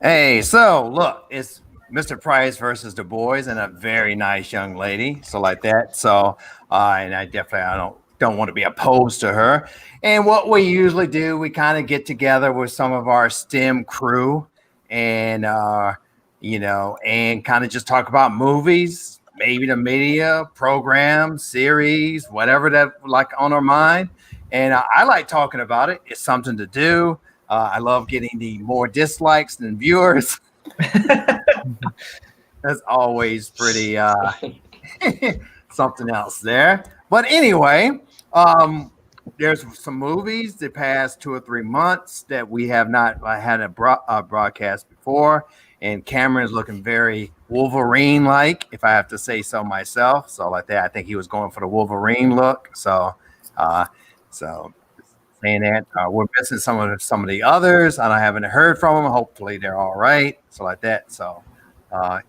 Hey, so look, it's Mr. Price versus the boys and a very nice young lady, so like that. So, and I don't want to be opposed to her. And what we usually do, we kind of get together with some of our STEM crew, and and kind of just talk about movies, maybe the media, programs, series, whatever that like on our mind. And I like talking about it. It's something to do. I love getting the more dislikes than viewers. That's always pretty something else there. But anyway, um, there's some movies the past 2 or 3 months that we have not had a broadcast before, and Cameron's looking very Wolverine like, if I have to say so myself. So like that, I think he was going for the Wolverine look. Uh, so saying that we're missing some of the others. I haven't heard from them. Hopefully they're all right. So like that. So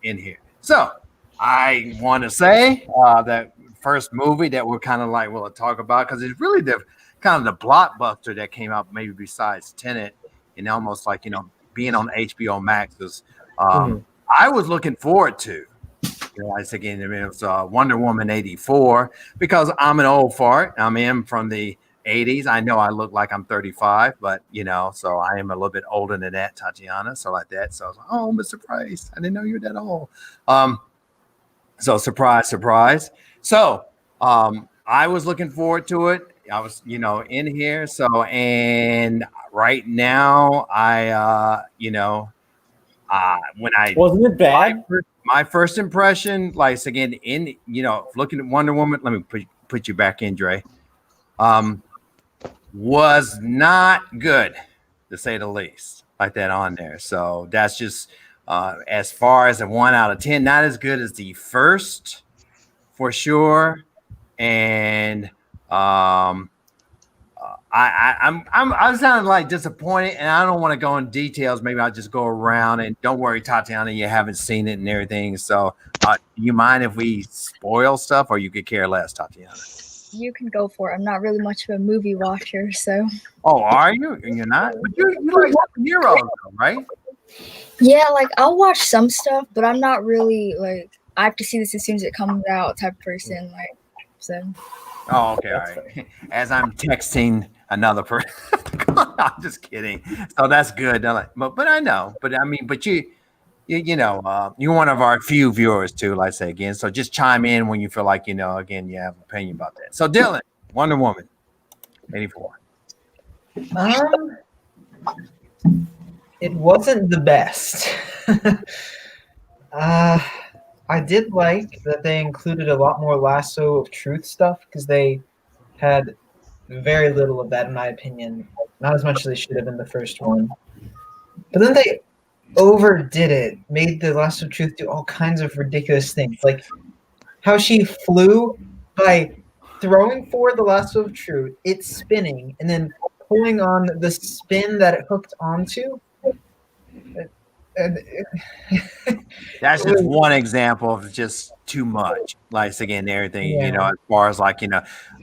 in here. So I want to say that first movie that we're kind of like will talk about because it's really the kind of the blockbuster that came out maybe besides Tenet and almost like being on HBO Max was I was looking forward to. Like again, I mean, it was Wonder Woman '84 because I'm an old fart. I'm in from the '80s. I know I look like I'm 35, but so I am a little bit older than that, Tatiana. So like that. So I was like, oh, Mr. Price, I didn't know you were that old. So surprise, surprise. So I was looking forward to it. I was, in here. So and right now, when I Wasn't it bad? my first impression, like again, in looking at Wonder Woman. Let me put you back in, Dre. Was not good to say the least, like that on there. So that's just as far as a 1 out of 10, not as good as the first for sure. And I'm sounding like disappointed, and I don't want to go in details. Maybe I'll just go around and don't worry, Tatiana, you haven't seen it and everything. So, do you mind if we spoil stuff, or you could care less, Tatiana? You can go for it. I'm not really much of a movie watcher, so. Oh, are you? And you're not? But you like superheroes, though, right? Yeah, like I'll watch some stuff, but I'm not really like I have to see this as soon as it comes out type of person. Like, so. Oh, okay, all right. As I'm texting another person, I'm just kidding. So that's good. But I know. But I mean, but you're one of our few viewers too. Like I say again. So just chime in when you feel like again you have an opinion about that. So Dylan, Wonder Woman, '84. It wasn't the best. I did like that they included a lot more lasso of truth stuff because they had very little of that, in my opinion. Not as much as they should have in the first one. But then they overdid it, made the lasso of truth do all kinds of ridiculous things, like how she flew by throwing forward the lasso of truth, it's spinning, and then pulling on the spin that it hooked onto. That's just one example of just too much. Like again, everything as far as like and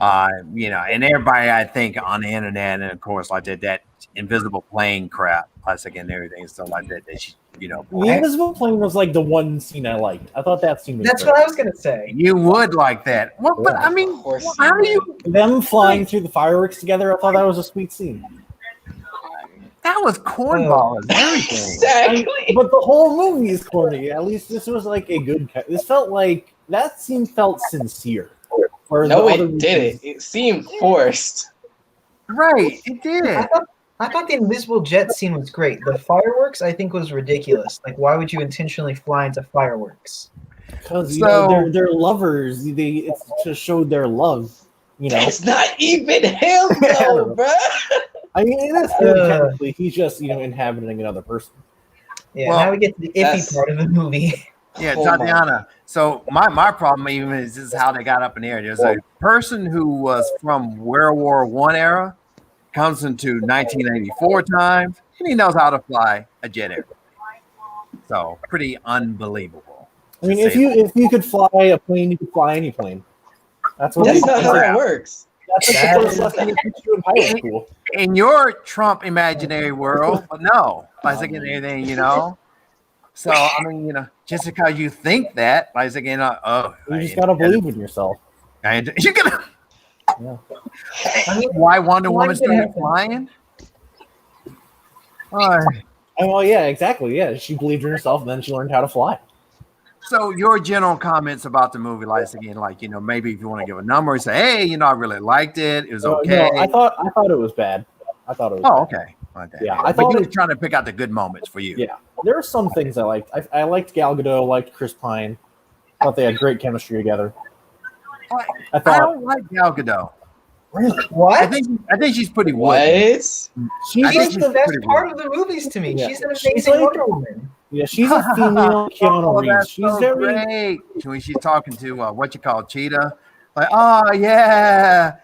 everybody I think on the internet and of course like that invisible plane crap. Like again, everything stuff like that. The invisible plane was like the one scene I liked. I thought that scene was That's great. what I was gonna say. You would like that. Well, but I mean, how do you them flying through the fireworks together? I thought that was a sweet scene. That was cornball as everything. Exactly. But the whole movie is corny. At least this was like a good. This felt like that scene felt sincere. No, it didn't. It seemed forced. Right, it did. I thought the invisible jet scene was great. The fireworks, I think, was ridiculous. Like, why would you intentionally fly into fireworks? Because they're lovers. It's to show their love. It's not even him, though, bro. I mean, it is technically. He's just inhabiting another person. Yeah, now we get to the iffy part of the movie. Yeah, Tatiana. So my problem even is this is how they got up in the air. There's a person who was from World War I era, comes into 1984 times, and he knows how to fly a jet airplane. So pretty unbelievable. I mean, if you could fly a plane, you could fly any plane. That's not how it works. That's like the first lesson they teach you in pilot school. In your Trump imaginary world, but no, like again, anything, you know. So I mean, you know, just because you think that, like again, You just gotta believe in yourself. You're gonna. Yeah. I mean, Why Wonder why Woman did it started happen? flying? Well, yeah, exactly. Yeah, she believed in herself, and then she learned how to fly. So your general comments about the movie, like again, like you know, maybe if you want to give a number, say, hey, you know, I really liked it. It was okay. No, I thought it was bad. I thought it was. Oh, bad. okay. Like that. Yeah, Yeah. I But thought you it- were trying to pick out the good moments for you. Yeah, there are some things I liked. I liked Gal Gadot. Liked Chris Pine. Thought they had great chemistry together. I I thought don't like Gal Gadot. really What? I think she's pretty What? wooden. she's I She's think the she's best pretty part of the movies to me. Yeah. She's an She's amazing like- Wonder Woman. yeah, she's a female Keanu Oh, Reeves. that's She's so very great. When she's talking to what you call Cheetah, like, oh yeah.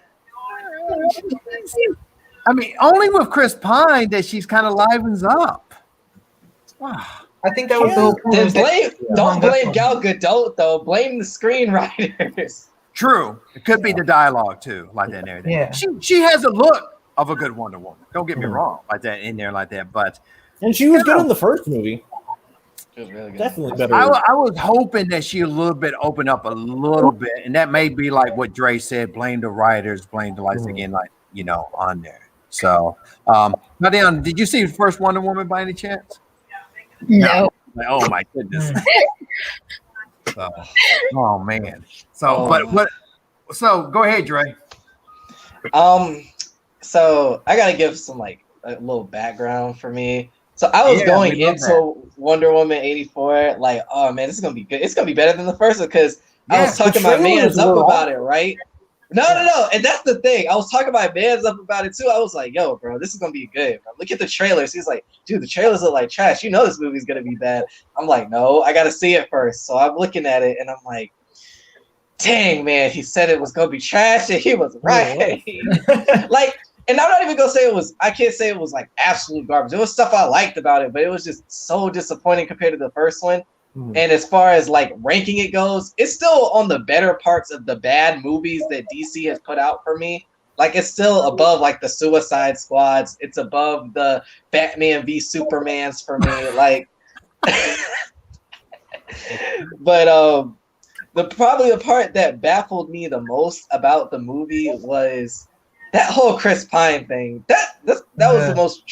I mean, only with Chris Pine that she's kind of livens up. Ah. I think that was the whole point. Then was that- blame, Yeah. don't blame Gal Gadot though. Blame the screenwriters. True, it could be the dialogue too, like that and everything. Yeah. She has a look of a good Wonder Woman. Don't get me Mhm. wrong, like that in there, like that. But and she was good in the first movie. It was really good. Definitely better. I was hoping that she a little bit open up a little bit, and that may be like what Dre said: blame the writers, blame the lights again, like you know, on there. So, Nadian, did you see the first Wonder Woman by any chance? No. Like, oh my goodness. So, oh man. So, Oh. but what? So, go ahead, Dre. So I gotta give some like a little background for me. So I was Yeah, going we love into Wonder Woman 84, like, oh man, this is gonna be good. It's gonna be better than the first one because I was the talking my trailers man's up were about awesome. it, right? No. And that's the thing. I was talking my man's up about it too. I was like, yo, bro, this is gonna be good, bro. Look at the trailers. He's like, dude, the trailers look like trash. You know this movie's gonna be bad. I'm like, no, I gotta see it first. So I'm looking at it and I'm like, dang, man, he said it was gonna be trash and he was right. Like, and I'm not even gonna say it was, I can't say it was like absolute garbage. There was stuff I liked about it, but it was just so disappointing compared to the first one. Mhm. And as far as like ranking it goes, it's still on the better parts of the bad movies that DC has put out for me. Like it's still above like the Suicide Squads. It's above the Batman v Supermans for me. Like, but probably the part that baffled me the most about the movie was that whole Chris Pine thing. That was the most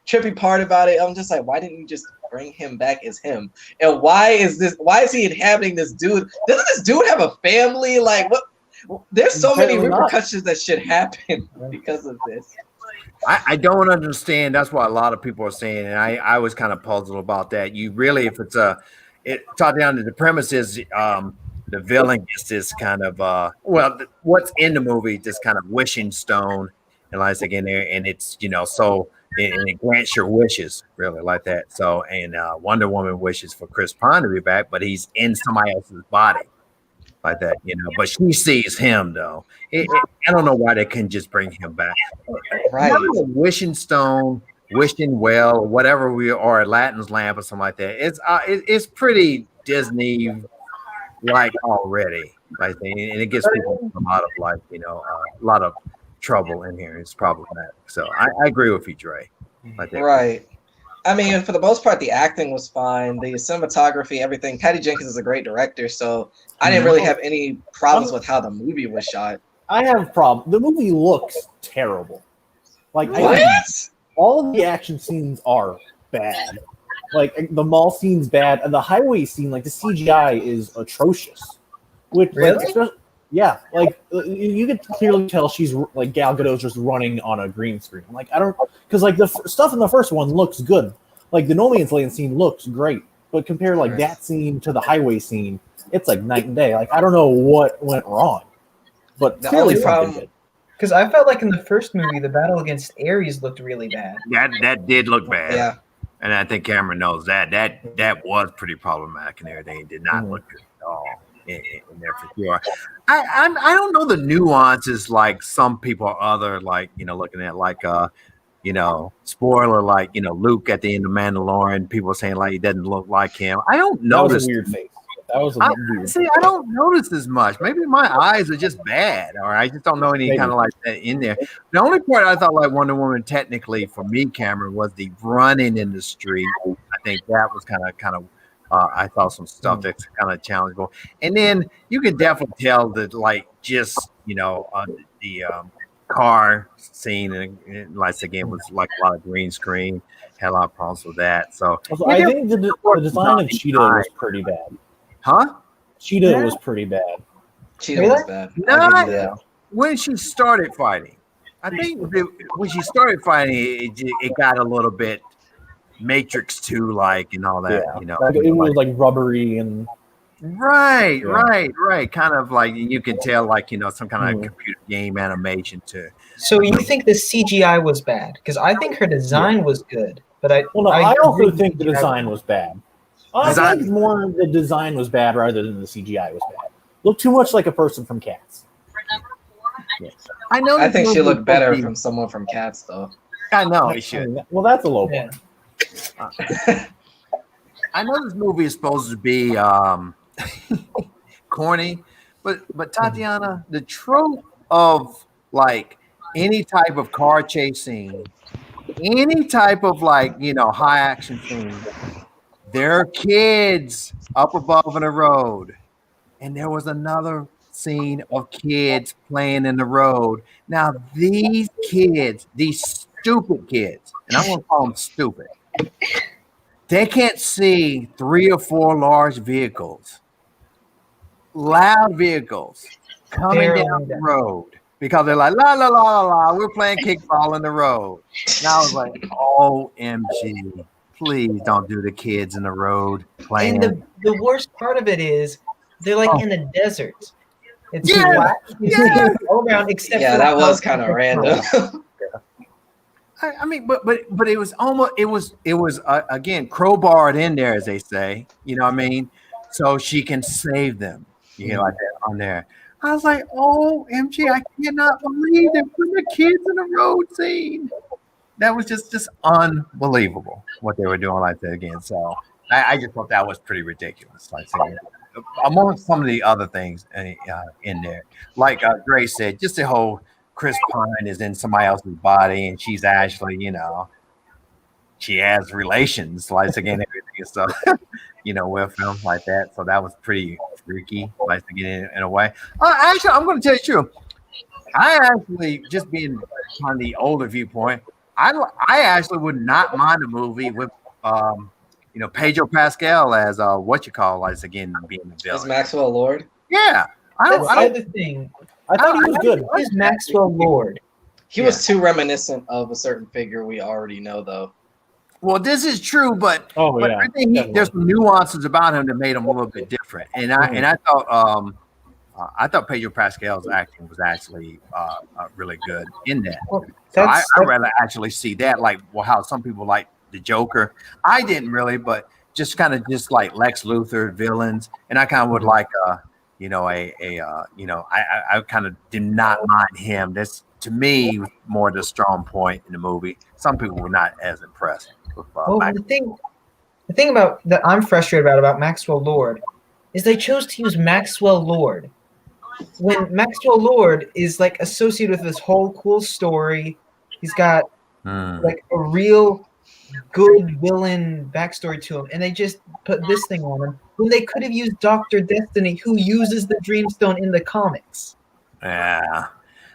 trippy part about it. I'm just like, why didn't you just bring him back as him? And why is he inhabiting this dude? Doesn't this dude have a family? Like what? There's so many Apparently not. repercussions that should happen because of this. I don't understand. That's what a lot of people are saying, and I was kind of puzzled about that. You really, if it's Tatiana, the premise is the villain gets this kind of what's in the movie, this kind of wishing stone, and like in there, and it's so and it grants your wishes, really like that. So and Wonder Woman wishes for Chris Pine to be back, but he's in somebody else's body. Like that, but she sees him though. I don't know why they couldn't just bring him back. Right. Not a wishing stone, wishing well, whatever we are, Latin's lamp or something like that. It's pretty Disney like already, like, and it gets people a lot of a lot of trouble in here. It's problematic. So I agree with you, Dre. Like that. Right. I mean, for the most part, the acting was fine. The cinematography, everything. Patty Jenkins is a great director, so I didn't really have any problems with how the movie was shot. I have a problem. The movie looks terrible. Like What? all of the action scenes are bad. Like the mall scene's bad, and the highway scene, like the CGI is atrocious. Which, Really? yeah, like you could clearly tell she's like Gal Gadot's just running on a green screen. Like I don't, because like the stuff in the first one looks good. Like the No Man's Land scene looks great, but compare like that scene to the highway scene, it's like night and day. Like I don't know what went wrong, but The clearly only something problem- did. Because I felt like in the first movie, the battle against Ares looked really bad. That did look bad. Yeah. And I think Cameron knows that was pretty problematic and everything. It did not look good at all in there for sure. I don't know the nuances like some people are other like looking at like spoiler like Luke at the end of Mandalorian. People saying like he doesn't look like him. I don't That was notice. a weird face. That was a weird. See, I don't notice as much. Maybe my eyes are just bad, or I just don't know any Maybe. kind of like that in there. The only part I thought like Wonder Woman, technically for me, Cameron, was the running in the street. I think that was kind of. I thought some stuff that's kind of challengeable, and then you can definitely tell that like just the car scene and like again was like a lot of green screen. Had a lot of problems with that. So Also, I think the design of Cheetah was pretty bad. Huh? Cheetah was pretty bad. Cheetah was bad. I'll Not give you that. when she started fighting. I think when she started fighting, it got a little bit Matrix 2 like and all that. Yeah. Like, it was like rubbery and right. Kind of like you can tell like some kind of computer game animation too. So you think the CGI was bad? Because I think her design was good, but I also think the design was bad. I think more the design was bad rather than the CGI was bad. Looked too much like a person from Cats. Yeah. I think she looked better from someone from Cats, though. I know it should. Well, that's a low point. I know this movie is supposed to be corny, but Tatiana, the trope of like any type of car chase scene, any type of like high action scene, there are kids up above in the road, and there was another scene of kids playing in the road. Now these kids, these stupid kids, and I'm gonna call them stupid. They can't see 3 or 4 large vehicles, loud vehicles coming down the road because they're like, la, la, la, la, la, we're playing kickball in the road. And I was like, OMG, please don't do the kids in the road playing. And the worst part of it is they're like in the desert. It's flat. All around except for that was kind of random. I mean, but it was almost it was again crowbarred in there, as they say. You know what I mean? So she can save them. Like that on there. I was like, OMG, I cannot believe they're putting the kids in the road scene. That was just unbelievable what they were doing like that again. So I just thought that was pretty ridiculous. Like among some of the other things in there, like Grace said, just the whole Chris Pine is in somebody else's body, and she's actually, she has relations, like again, everything is stuff, with him like that. So that was pretty freaky, like again, in a way. Actually, I'm going to tell you the truth. I actually, just being on the older viewpoint, I actually would not mind a movie with, Pedro Pascal as like again being the villain. Is Maxwell Lord? Yeah, That's the thing. I thought he was good. Is Maxwell Lord? He was too reminiscent of a certain figure we already know, though. Well, this is true, but I think there's some nuances about him that made him a little bit different. And I thought Pedro Pascal's acting was actually really good in that. Well, so I'd rather actually see that, like how some people like the Joker. I didn't really, but just kind of just like Lex Luthor villains, and I kind of would like I kind of did not mind him. That's to me more the strong point in the movie. Some people were not as impressed with the thing about that I'm frustrated about Maxwell Lord is they chose to use Maxwell Lord when Maxwell Lord is like associated with this whole cool story. He's got like a real good villain backstory to him, and they just put this thing on him when they could have used Dr. Destiny, who uses the Dreamstone in the comics. Yeah.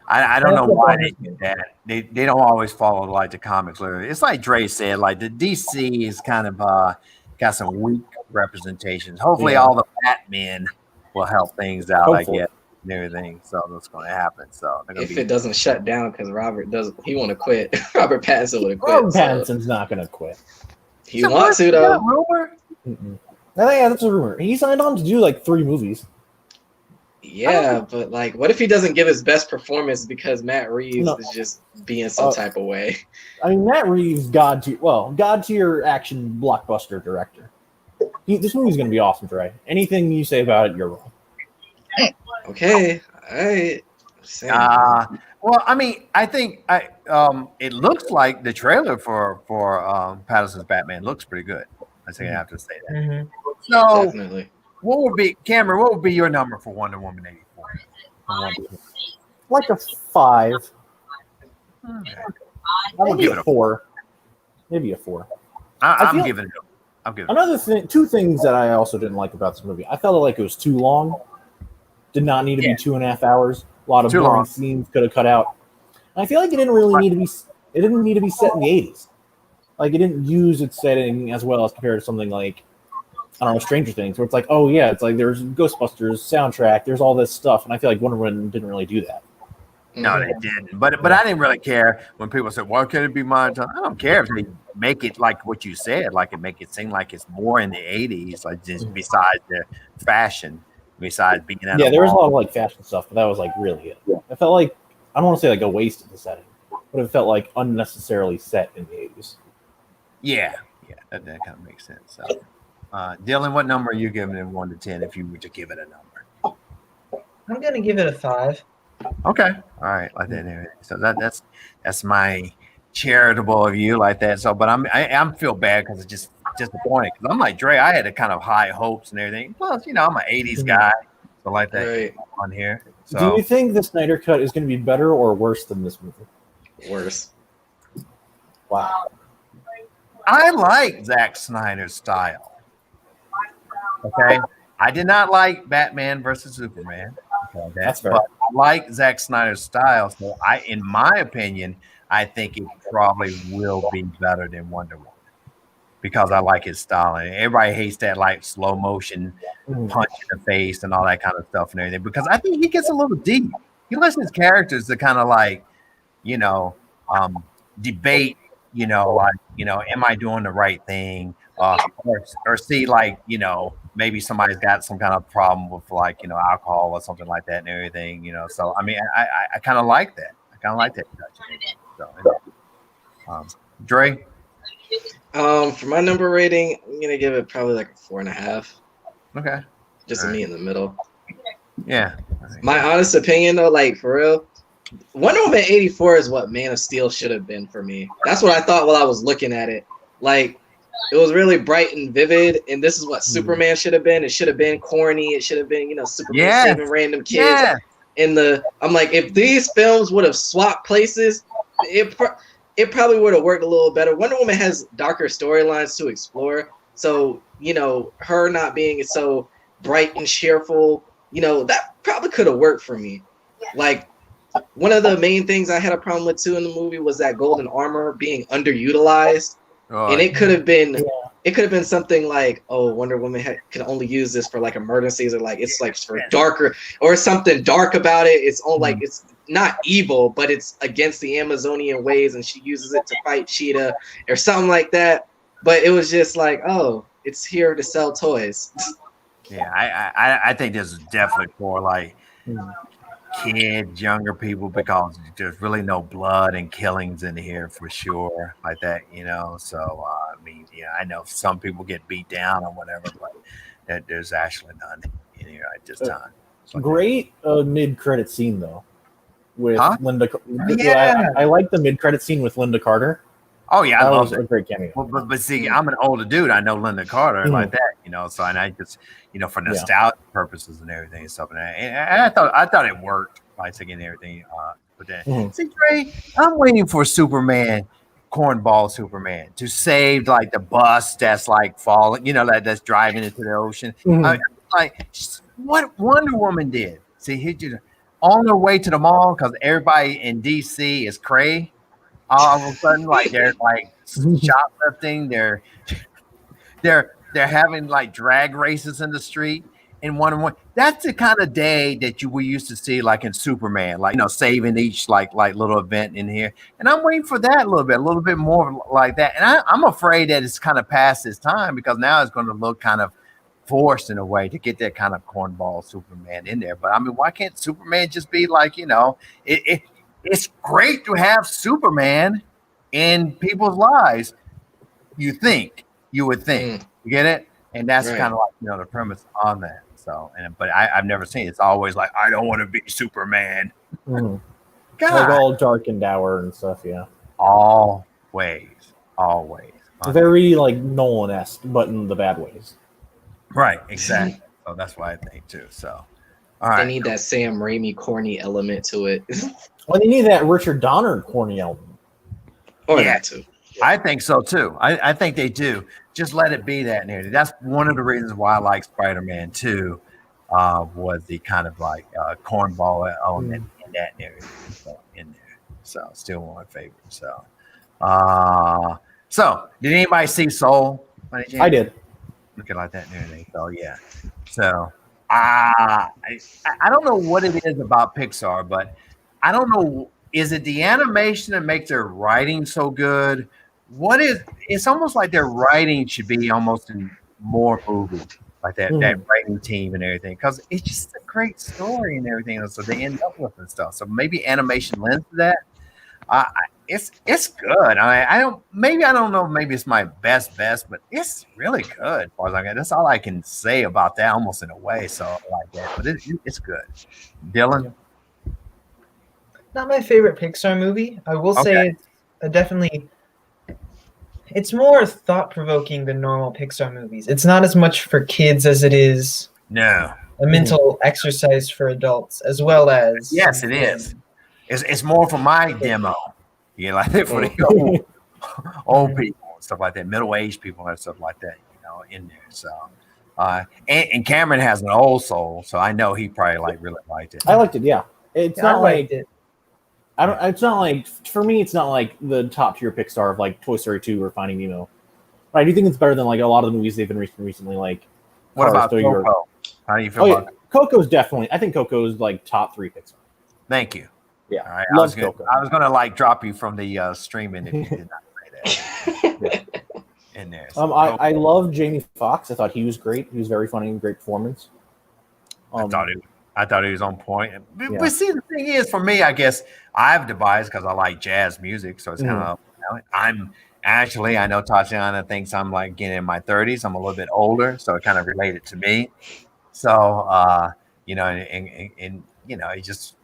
I don't know why they did that. They don't always follow like the comics. It's like Dre said, like the DC is kind of got some weak representations. Hopefully all the Batmen will help things out, Hopefully. I guess, and everything. So that's going to happen. So if it doesn't shut down because Robert he want to quit. Robert Pattinson would have quit. Robert Pattinson's not going to quit. He wants to, though. That's a rumor. He signed on to do like 3 movies. Yeah, but like, what if he doesn't give his best performance because Matt Reeves is just being some type of way? I mean, Matt Reeves, god tier action blockbuster director. This movie's going to be awesome, Trey. Anything you say about it, you're wrong. Okay, well, I mean, I think it looks like the trailer for Pattinson's Batman looks pretty good. I think I have to say that. Mm-hmm. So definitely. what would be Cameron? What would be your number for Wonder Woman 84? Like a 5. Okay. Maybe a 4. Maybe a 4. I'm giving it. Another thing, 2 things that I also didn't like about this movie. I felt like it was too long. Did not need to be 2.5 hours. A lot of Too boring long. scenes could have cut out. And I feel like it didn't really need to be. It didn't need to be set in the 80s. Like it didn't use its setting as well as compared to something like I don't know, Stranger Things, where it's like, oh yeah, it's like there's Ghostbusters soundtrack, there's all this stuff, and I feel like Wonder Woman didn't really do that. No, they didn't. But I didn't really care when people said, "Why can't it be monotone?" I don't care if they make it like what you said, like it make it seem like it's more in the '80s, like just besides the fashion, besides being at Yeah, there was a lot of like fashion stuff, but that was like really it. Yeah. I felt like I don't want to say like a waste of the setting, but it felt like unnecessarily set in the '80s. Yeah, that kind of makes sense. So, Dylan, what number are you giving it 1 to 10 if you were to give it a number? I'm gonna give it a 5. Okay, all right, like that. So that's my charitable of you, like that. So, but I'm feel bad because it's just disappointed because I'm like Dre. I had a kind of high hopes and everything. Plus, I'm an '80s guy, so like that Right. on here. So, do you think the Snyder Cut is going to be better or worse than this movie? Worse. Wow. I like Zack Snyder's style. Okay, I did not like Batman versus Superman. Okay, That's fair. But I like Zack Snyder's style. So in my opinion, I think it probably will be better than Wonder Woman because I like his style. And everybody hates that like slow motion punch in the face and all that kind of stuff and everything because I think he gets a little deep. He lets his characters to kind of like, debate, am I doing the right thing? Or see like, maybe somebody's got some kind of problem with like, alcohol or something like that and everything, So, I mean, I kind of like that. I kind of like that. So, Dre? For my number rating, I'm going to give it probably like a 4.5. Okay. Just a meet in the middle. Yeah. My honest opinion though, like for real, Wonder Woman 84 is what Man of Steel should have been for me. That's what I thought while I was looking at it. Like, it was really bright and vivid, and this is what Superman should have been. It should have been corny. It should have been, Superman saving random kids. Yeah. I'm like, if these films would have swapped places, it probably would have worked a little better. Wonder Woman has darker storylines to explore, so her not being so bright and cheerful, that probably could have worked for me. Like, one of the main things I had a problem with too in the movie was that golden armor being underutilized. And it could have been something like, oh, Wonder Woman could only use this for like emergencies, or like it's like for darker or something dark about it. It's all like it's not evil, but it's against the Amazonian ways, and she uses it to fight Cheetah or something like that. But it was just like, oh, it's here to sell toys. Yeah, I think this is definitely for like kids, younger people, because there's really no blood and killings in here for sure, like that, So I mean, I know some people get beat down or whatever, but there's actually none in here at this time. Great mid-credit scene though, with Linda. Yeah, I like the mid-credit scene with Linda Carter. Oh yeah, I love it. A great cameo. But see, I'm an older dude. I know Linda Carter like that, So and I just, for nostalgia purposes and everything and stuff. And I thought it worked by taking everything. But then, see, Dre, I'm waiting for Superman, cornball Superman, to save like the bus that's like falling, that's driving into the ocean. Like what Wonder Woman did. See, he just on their way to the mall because everybody in DC is cray. All of a sudden, like they're like shoplifting, they're having like drag races in the street. And one, that's the kind of day that we used to see like in Superman, like saving each like little event in here. And I'm waiting for that a little bit more like that. And I'm afraid that it's kind of past its time because now it's going to look kind of forced in a way to get that kind of cornball Superman in there. But I mean, why can't Superman just be like it's great to have Superman in people's lives. You would think, you get it? And that's kind of like, the premise on that. So, but I've never seen it. It's always like, I don't want to be Superman. God. Like all dark and dour and stuff. Yeah. Always. Very like Nolan-esque, but in the bad ways. Right. Exactly. So that's what I think too. So, all They right. need that Sam Raimi corny element to it, Well, you need that Richard Donner corny element. or Yeah. that too. I think so too. I think they do. Just let it be that narrative. That's one of the reasons why I like Spider-Man 2, was the kind of like cornball element in that narrative in there. So still one of my favorites. So did anybody see Soul? I did. Looking like that narrative. So yeah. So I don't know what it is about Pixar, but I don't know. Is it the animation that makes their writing so good? What is? It's almost like their writing should be almost in more movies, like that writing team and everything, because it's just a great story and everything. So they end up with and stuff. So maybe animation lends to that. It's good. I don't know. Maybe it's my best, but it's really good. As far as I can, that's all I can say about that, almost in a way. So I like that, but it's good. Dylan. Not my favorite Pixar movie. I will Okay. say it's definitely. It's more thought-provoking than normal Pixar movies. It's not as much for kids as it is No. a mental exercise for adults, as well as Yes, it is. It's more for my demo. You know, like for the old people and stuff like that, middle-aged people and stuff like that. You know, in there. So, and Cameron has an old soul, so I know he probably really liked it. I liked it. Yeah, it's I not like liked it. I don't. It's not like for me. It's not like the top tier Pixar of like Toy Story 2 or Finding Nemo. But I do think it's better than like a lot of the movies they've been recently. Like, What Cars, about Toy Story. Coco? How do you feel Oh about yeah, Coco's definitely. I think Coco's like top 3 Pixar. Thank you. Yeah, All right. love Coco. I was gonna like drop you from the streaming if you did not say that. In there. So, I love Jamie Foxx. I thought he was great. He was very funny and great performance. I thought he was on point. Yeah. But see, the thing is, for me, I guess I have the bias because I like jazz music. So it's kind of, I'm actually, I know Tatiana thinks I'm like getting in my 30s. I'm a little bit older, so it kind of related to me. So, you know, and you know, it's just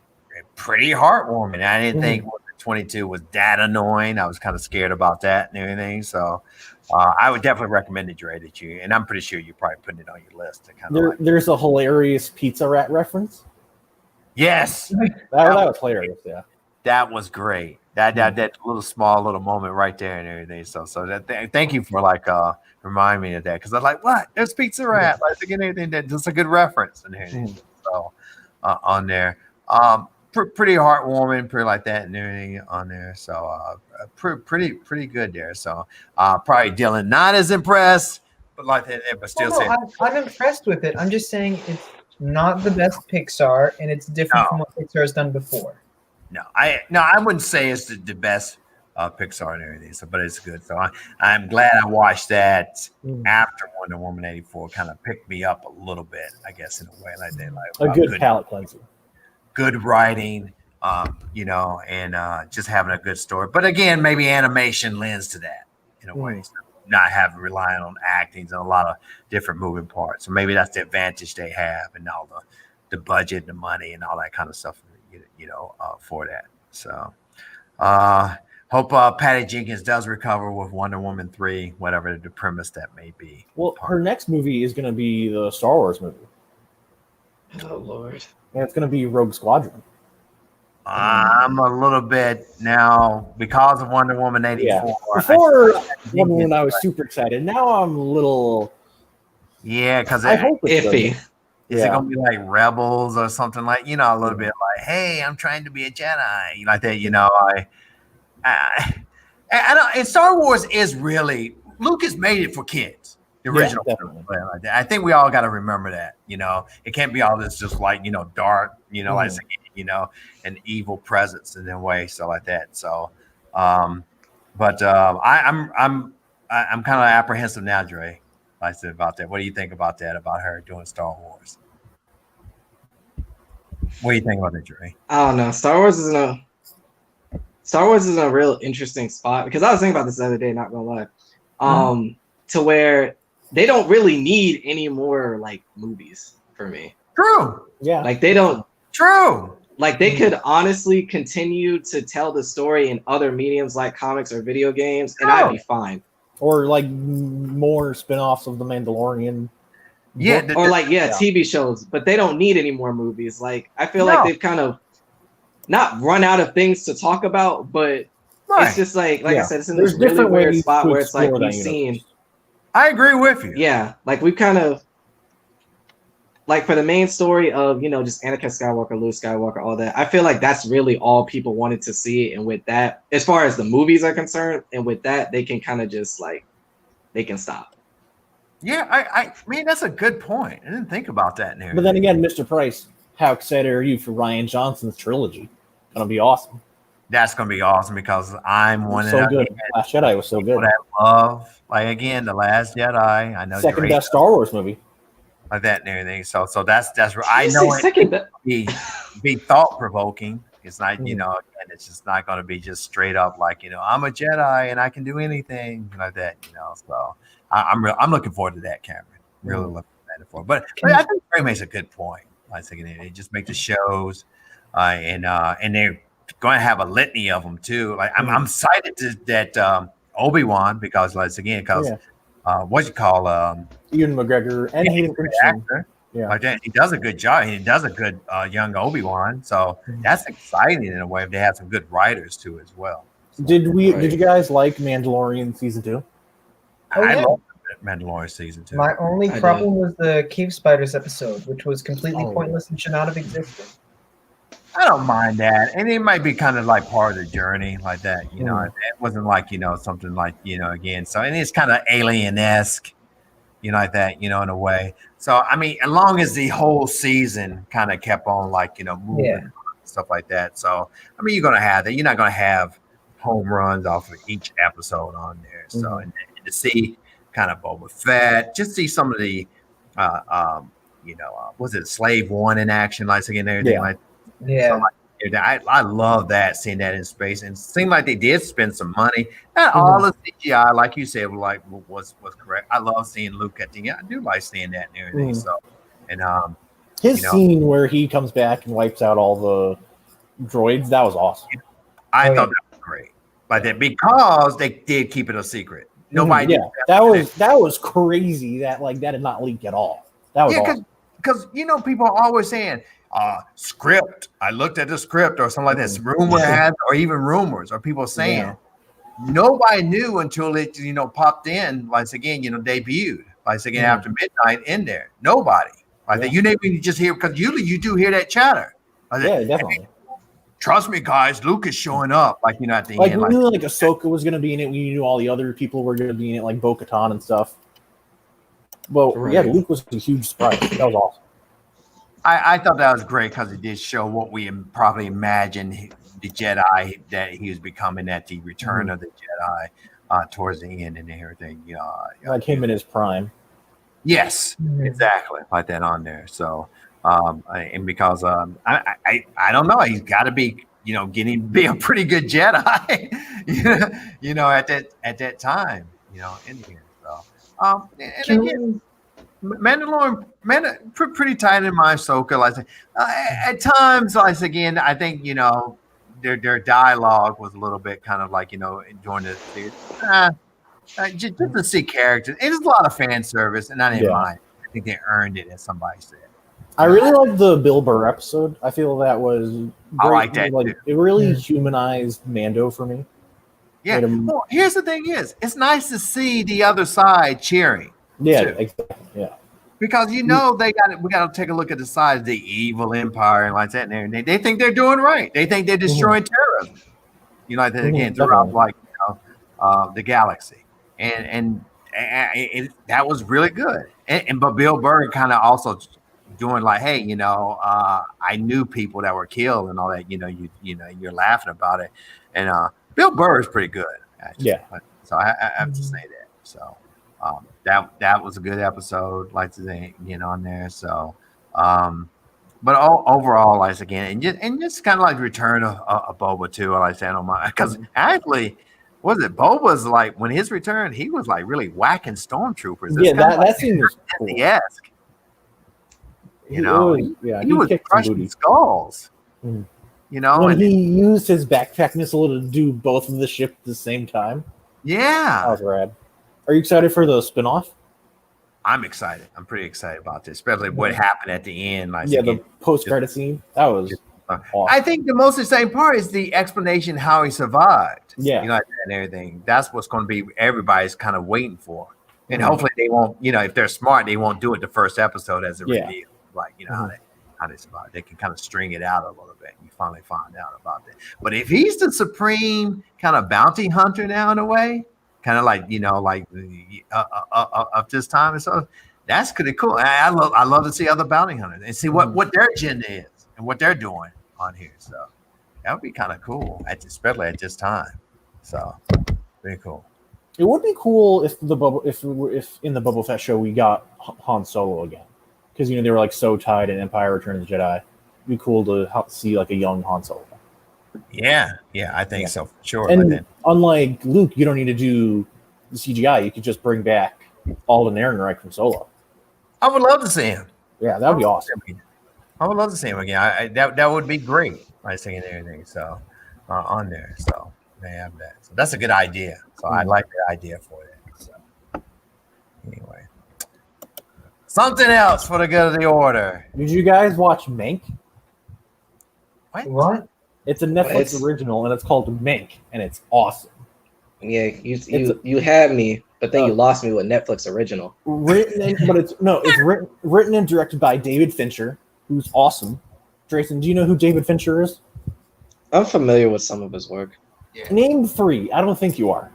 pretty heartwarming. I didn't think 22 was that annoying. I was kind of scared about that and everything. So I would definitely recommend it, Dre, that you, and I'm pretty sure you're probably putting it on your list. To kind of There's a hilarious Pizza Rat reference. Yes. That was hilarious. Yeah. That was great. That little small moment right there and everything. So thank you for like reminding me of that, because I'm like, what? There's Pizza Rat. Like again, anything that's a good reference and everything. So on there, pretty heartwarming, pretty like that and everything on there. So pretty good there. So probably Dylan not as impressed, but like that, but still saying I'm impressed with it. I'm just saying it's not the best Pixar, and it's different from what Pixar has done before. No, I wouldn't say it's the best Pixar and everything. So, but it's good. So I'm glad I watched that after Wonder Woman 84. Kind of picked me up a little bit, I guess, in a way. Like they like a good palate cleanser, good writing, you know, and just having a good story. But again, maybe animation lends to that in a way. So not having relying on actings and a lot of different moving parts. So maybe that's the advantage they have, and all the budget, the money, and all that kind of stuff. You know, for that. So, hope Patty Jenkins does recover with Wonder Woman 3, whatever the premise that may be. Well, her next movie is going to be the Star Wars movie. Oh Lord! And it's going to be Rogue Squadron. I'm a little bit now because of Wonder Woman 84. Yeah. Before Wonder Woman, I was super excited. Now I'm a little. Yeah, because I hope it's iffy. good. Is it gonna be like Rebels or something like, you know, a little bit like, hey, I'm trying to be a Jedi, like that, you know? I don't. And Star Wars is really, Lucas made it for kids, the original. I think we all got to remember that, you know, it can't be all this just like, you know, dark, you know, like, you know, an evil presence in a way, so like that. So, I'm kind of apprehensive now, Dre. I said about that. What do you think about that? About her doing Star Wars? What do you think about that, Dre? I don't know. Star Wars is in a real interesting spot, because I was thinking about this the other day. Not gonna lie, to where they don't really need any more like movies for me. True. Yeah. Like they don't. True. Like they could honestly continue to tell the story in other mediums like comics or video games, and I'd be fine. Or like more spin-offs of The Mandalorian. Yeah, book- or like Yeah. TV shows, but they don't need any more movies. Like I feel like No. they've kind of not run out of things to talk about, but right. it's just like I Yeah. said, it's in There's this really different weird ways spot to where it's like explore we've that seen, universe. I agree with you. yeah, like we've kind of like for the main story of just Anakin Skywalker, Luke Skywalker, all that. I feel like that's really all people wanted to see, and with that, as far as the movies are concerned, and with that, they can kind of just like they can stop. Yeah, I mean that's a good point. I didn't think about that in there. But then again, Mr. Price, how excited are you for Ryan Johnson's trilogy? Gonna be awesome. That's gonna be awesome because I'm one So of the good. Last Jedi was so people good. that love, like again, The Last Jedi. I know Second you're best Star Wars movie. like that and everything. So that's I You know say it second best. be thought provoking. It's not Mhm. and it's just not going to be just straight up like I'm a Jedi and I can do anything like that. So I'm looking forward to that, Cameron. Really looking forward. But I think Ray makes a good point. I think they just make the shows, and they're going to have a litany of them too. Like I'm excited that Obi-Wan because Yeah. what you call Ian McGregor and Hayden Christensen. actor. Yeah. Like that, he does a good job. He does a good young Obi-Wan. So that's exciting in a way. If they have some good writers too as well. So, Did you guys like Mandalorian season 2? I yeah. love Mandalorian season 2. My only I problem was the cave spiders episode, which was completely Oh. pointless and should not have existed. I don't mind that, and it might be kind of like part of the journey, like that. It wasn't like something like again. So and it's kind of alien-esque, like that, in a way. So I mean, as long as the whole season kind of kept on like moving, Yeah. stuff like that. So I mean, you're gonna have that. You're not gonna have home runs off of each episode on there. So and to see kind of Boba Fett, just see some of the, was it Slave One in action, like again, everything Yeah. like. Yeah. So, I love that, seeing that in space, and it seemed like they did spend some money. Not all the CGI, like you said, was correct. I love seeing Luke at the end. I do like seeing that and everything. So, and His scene where he comes back and wipes out all the droids, that was awesome. I thought that was great, like that because they did keep it a secret. Nobody, that was crazy. That did not leak at all. That was awesome. Because people are always saying script. I looked at the script or something like this. Rumor has, or even rumors, or people saying nobody knew until it popped in. Like again, debuted. Like again after midnight in there. Nobody like that. You never just hear because usually you do hear that chatter. Like Definitely. Trust me, guys. Luke is showing up. Like at the end. We knew Ahsoka was going to be in it. We knew all the other people were going to be in it, like Bo-Katan and stuff. Well, Luke was a huge surprise. That was awesome. I thought that was great because it did show what we probably imagined the Jedi that he was becoming at the return of the Jedi towards the end and everything. Like him in his prime. Yes, exactly, like that on there. So, and because I don't know, he's got to be be a pretty good Jedi, at that time, in here. So, and again. Mandalorian, pretty tight in my Ahsoka. Like at times, like again, I think their dialogue was a little bit kind of like during the series, just to see characters. It was a lot of fan service, and I didn't mind. I think they earned it, as somebody said. I really liked the Bill Burr episode. I feel that was great. I like that too. It really humanized Mando for me. Yeah. Well, here's the thing: it's nice to see the other side cheering. Yeah, too. exactly. Yeah. Because we got to take a look at the side of the evil empire and like that, and they think they're doing right. They think they're destroying terrorism, like that again throughout the galaxy, and that was really good. But Bill Burr kind of also doing like, hey, I knew people that were killed and all that. You're laughing about it, and Bill Burr is pretty good. Actually. Yeah. So I have to say that. So. That was a good episode, like today, on there. So, but overall, like again, and just kind of like return of Boba too. I like that on my because actually, Boba's like when his return, he was like really whacking stormtroopers. Yeah, that scene was cool. Disney-esque. He was crushing skulls. When and he used his backpack missile to do both of the ships at the same time. Yeah, That was rad. Are you excited for the spinoff? I'm excited. I'm pretty excited about this, especially what happened at the end. Like Yeah, again, the post-credit scene. That was awesome. I think the most exciting part is the explanation how he survived. Yeah. You know, and everything. That's what's going to be everybody's kind of waiting for. And Mhm. hopefully they won't, you know, if they're smart, they won't do it the first episode as a Yeah. reveal. Like, you know, Mhm. how they survive. They can kind of string it out a little bit. You finally find out about that. But if he's the supreme kind of bounty hunter now in a way, kind of like, you know, like of this time and so that's pretty cool. I love to see other bounty hunters and see what their agenda is and what they're doing on here. So that would be kind of cool, especially at this time. So very cool. It would be cool if in the Boba Fett show we got Han Solo again, because you know they were like so tied in Empire: Return of the Jedi. It'd be cool to see like a young Han Solo. Yeah, I think so for sure. And unlike Luke, you don't need to do the CGI. You could just bring back Alden Ehrenreich from Solo. I would love to see him. Yeah, that would be awesome. I would love to see him again. That would be great. I was thinking everything. So on there. So they have that. So that's a good idea. So I like the idea for that. So anyway, something else for the good of the order. Did you guys watch Mank? What? It's a Netflix original, and it's called Mank, and it's awesome. Yeah, you had me, but then you lost me with Netflix original. It's written and directed by David Fincher, who's awesome. Drayson, do you know who David Fincher is? I'm familiar with some of his work. Yeah. Name 3. I don't think you are.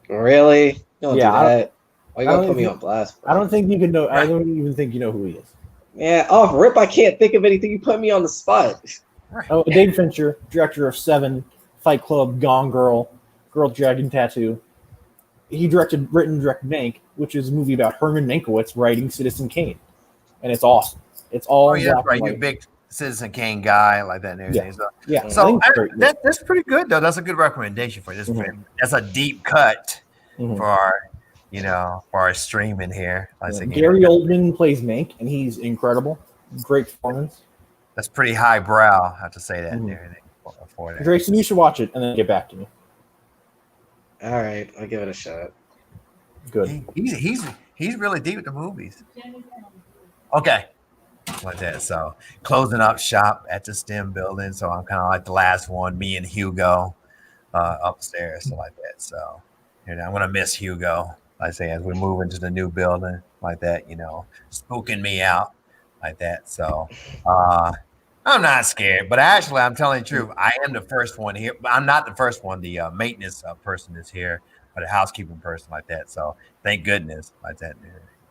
Really? You don't do that. Why you I gotta don't put me think- on blast? Bro? I don't think you can know. I don't even think you know who he is. Yeah, off rip, I can't think of anything. You put me on the spot. Oh, David Fincher, director of Seven, Fight Club, Gone Girl, Girl Dragon Tattoo. He written and directed Mank, which is a movie about Herman Mankiewicz writing Citizen Kane, and it's awesome. It's all black and right. white. You're a big Citizen Kane guy like that and everything. Yeah. So I think that's pretty good though. That's a good recommendation for this. Mhm. That's a deep cut Mhm. for our streaming here. Gary Oldman plays Mank, and he's incredible. Great performance. That's pretty highbrow. I have to say that Mhm. and everything for that. Drayson, you should watch it and then get back to me. All right, I'll give it a shot. Good. He's really deep with the movies. Okay. Like that. So closing up shop at the STEM building. So I'm kind of like the last one, me and Hugo upstairs. So like that. So I'm gonna miss Hugo, like I say, as we move into the new building, like that, spooking me out like that. So I'm not scared, but actually I'm telling the truth. I am the first one here. I'm not the first one. The maintenance person is here, or the housekeeping person like that. So thank goodness like that.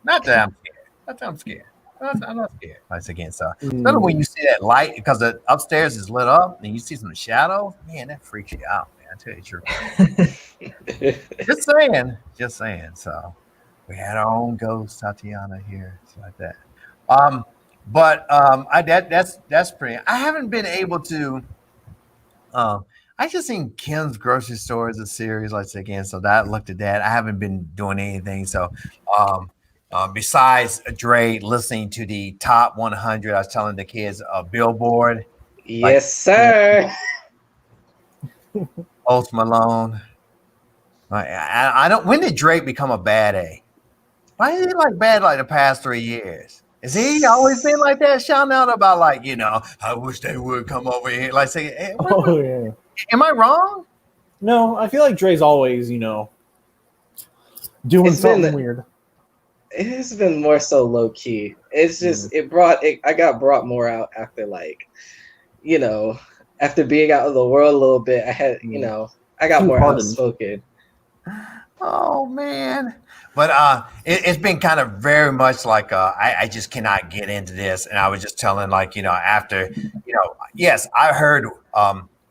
Not that I'm scared. Not that I'm scared. I'm not scared. Once again, so especially when you see that light, because the upstairs is lit up and you see some shadows, man, that freaks you out, man. I tell you the truth. Just saying. So we had our own ghost, Tatiana here, so like that. That's pretty. I haven't been able to. I just seen Kim's Grocery Store as a series, like again. So that looked at that. I haven't been doing anything. So besides Dre listening to the top 100, I was telling the kids a Billboard. Yes, sir. Post Malone. I don't. When did Drake become a bad A? Why is he like bad like the past 3 years? Is he always been like that? Shouting out about like, I wish they would come over here. Like say, hey, yeah. Am I wrong? No, I feel like Dre's always, doing something weird. It's been more so low key. It's just I got brought more out after after being out of the world a little bit. I had I got more outspoken. Oh man. But it's been kind of very much like I just cannot get into this. And I was just telling after yes, I heard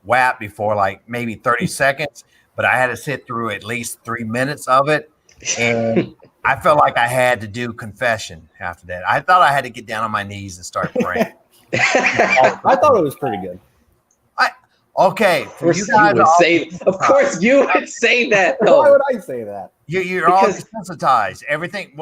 WAP before like maybe 30 seconds, but I had to sit through at least 3 minutes of it. And I felt like I had to do confession after that. I thought I had to get down on my knees and start praying. I thought it was pretty good. Okay. Of course you would say that. Though. Why would I say that? You're all desensitized. Everything.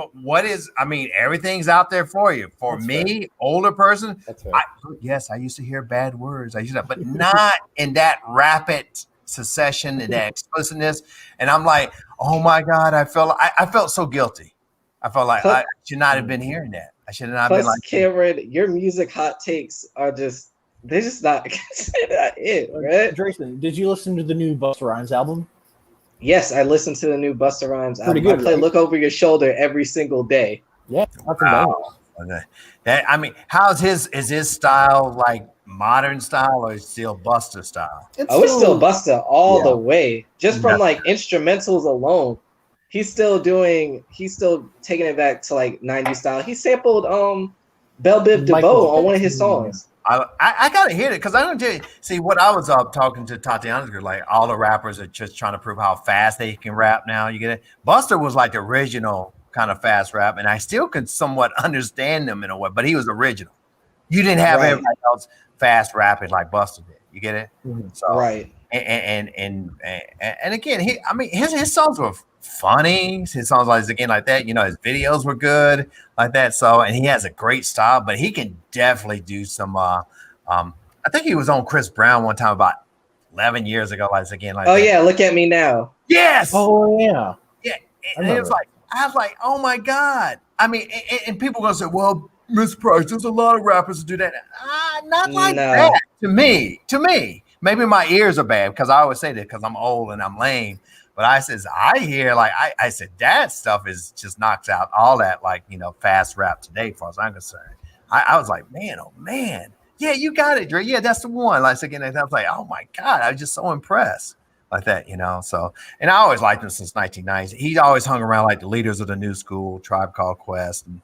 Everything's out there for you. For That's me, right. older person. That's right. Yes, I used to hear bad words. But not in that rapid succession and that explicitness. And I'm like, oh my God, I felt so guilty. I felt like Plus- I should not have been hearing that. I should not have Plus, been like, Cameron, your music hot takes are they're just not, not it, right? Drayson, did you listen to the new Busta Rhymes album? Yes, I listened to the new Busta Rhymes album. Pretty good, I play right? Look Over Your Shoulder every single day. Yeah, that's some wow. bangers. That I mean, is his style like modern style or is it still Buster style? It's It's still Busta all the yeah. way. Just from like instrumentals alone. He's still taking it back to like 90s style. He sampled Belle Biv Michael DeVoe on one of his Jackson. songs. I gotta hit it because I don't see what I was talking to Tatiana's girl, like all the rappers are just trying to prove how fast they can rap now. You get it? Buster was like the original kind of fast rap, and I still can somewhat understand them in a way, but he was original. You didn't have Right. everybody else fast rapping like Buster did. You get it? Mhm. So Right. and again, his songs were funny. His songs like again like that. You know, his videos were good like that. So and he has a great style, but he can definitely do some. I think he was on Chris Brown one time about 11 years ago. Like again, like Oh that. yeah, Look at Me Now. Yes. Oh yeah. Yeah, I and it was remember. like I was like, oh my god. I mean, and people gonna say, well, Miss Price, there's a lot of rappers who do that. Not like No. that. To me, maybe my ears are bad because I always say that because I'm old and I'm lame. But I hear like I said that stuff is just knocks out all that like fast rap today, as far as I'm concerned. I was like, man, oh man, yeah, you got it, Dre. Yeah, that's the one. Like again, I was like, oh my god, I was just so impressed. Like that, So, and I always liked him since 1990s. He's always hung around like the leaders of the new school, Tribe Called Quest, and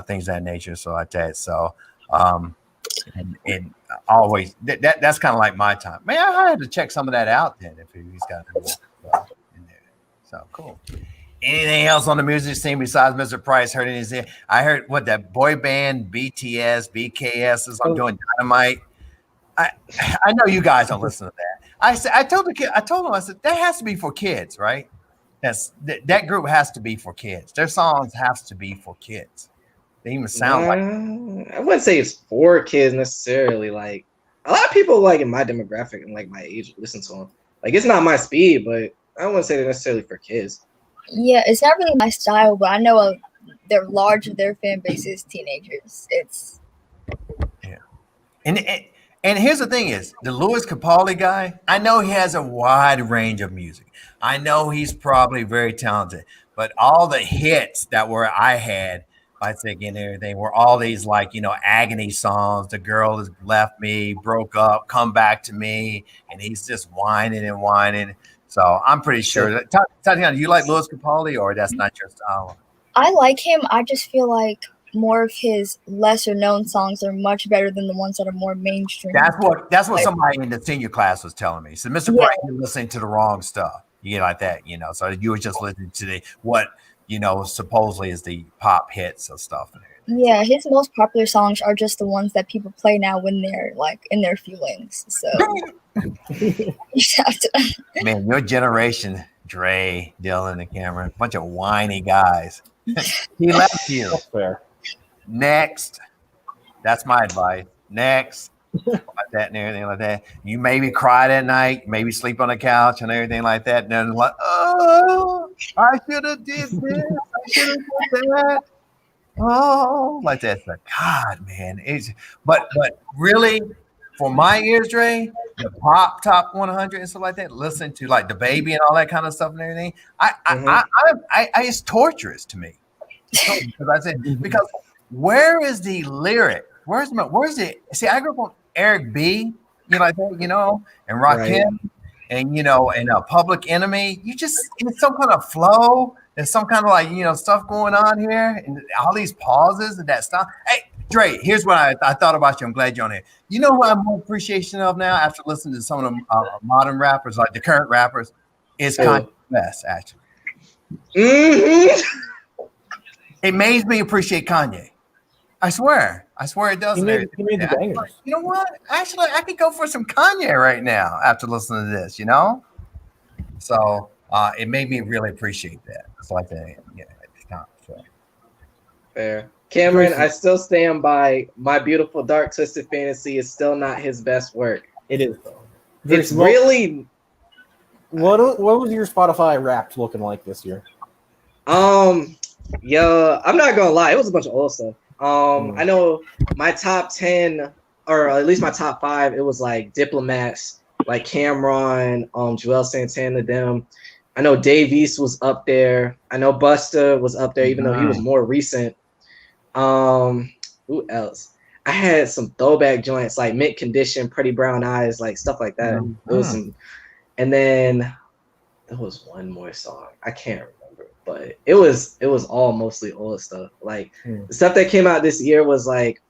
things of that nature. So like that. So, and always that's kind of like my time. Man, I had to check some of that out then if he's got in there. So cool. Anything else on the music scene besides Mr. Price? Heard anything? I heard what that boy band BTS, BKS is on doing Dynamite. I know you guys don't listen to that. I told him, I said, that has to be for kids, right? That group has to be for kids. Their songs have to be for kids. They even sound like I wouldn't say it's for kids necessarily. Like a lot of people like in my demographic and like my age listen to them. Like it's not my speed, but I wouldn't say they're necessarily for kids. Yeah, it's not really my style, but I know they're large of their fan base is teenagers. It's and here's the thing is the Louis Capaldi guy, I know he has a wide range of music. I know he's probably very talented, but all the hits that I had by thinking everything were all these like, agony songs. The girl has left me, broke up, come back to me, and he's just whining and whining. So I'm pretty sure that Tatiana, you like Louis Capaldi or that's not your style? I like him. I just feel like more of his lesser known songs are much better than the ones that are more mainstream. That's what somebody in the senior class was telling me. So Mr. Price, you're listening to the wrong stuff. You get like that, So you were just listening to what supposedly is the pop hits of stuff. Yeah, his most popular songs are just the ones that people play now when they're like in their feelings. So you have to. Man, your generation, Dre, Dylan, and Cameron, a bunch of whiny guys. He left you. That's fair. Next. That's my advice. Next. Like that and everything like that. You maybe cry that night, maybe sleep on the couch and everything like that. And then like, oh, I should have did this. I should have did that. Oh, like that. Like, God, man. But really, for my ears, Dre, the pop top 100 and stuff like that, listen to like the baby and all that kind of stuff and everything. It's torturous to me. Because where is the lyric? Where's it? See, I grew up on Eric B, like that, and Rakim, and and a Public Enemy. It's some kind of flow. There's some kind of like stuff going on here, and all these pauses and that stuff. Hey, Dre, here's what I thought about you. I'm glad you're on here. You know who I'm more appreciation of now after listening to some of the modern rappers, like the current rappers, is Kanye West, actually. Mm-hmm. It made me appreciate Kanye. I swear it does. He made the bangers. Like, you know what? Actually, I could go for some Kanye right now after listening to this. So it made me really appreciate that. It's like that. Yeah, so. Fair. Cameron, I still stand by My Beautiful Dark Twisted Fantasy is still not his best work. It is though. It's really. What was your Spotify Wrapped looking like this year? Yo, I'm not gonna lie, it was a bunch of old stuff. I know my top 10, or at least my top 5, it was like Diplomats, like Cameron, Joel Santana, them. I know Dave East was up there. I know Busta was up there, even though he was more recent. Who else? I had some throwback joints like Mint Condition, Pretty Brown Eyes, like stuff like that. It was some, and then there was one more song. I can't remember, but it was all mostly old stuff. Like the stuff that came out this year was like,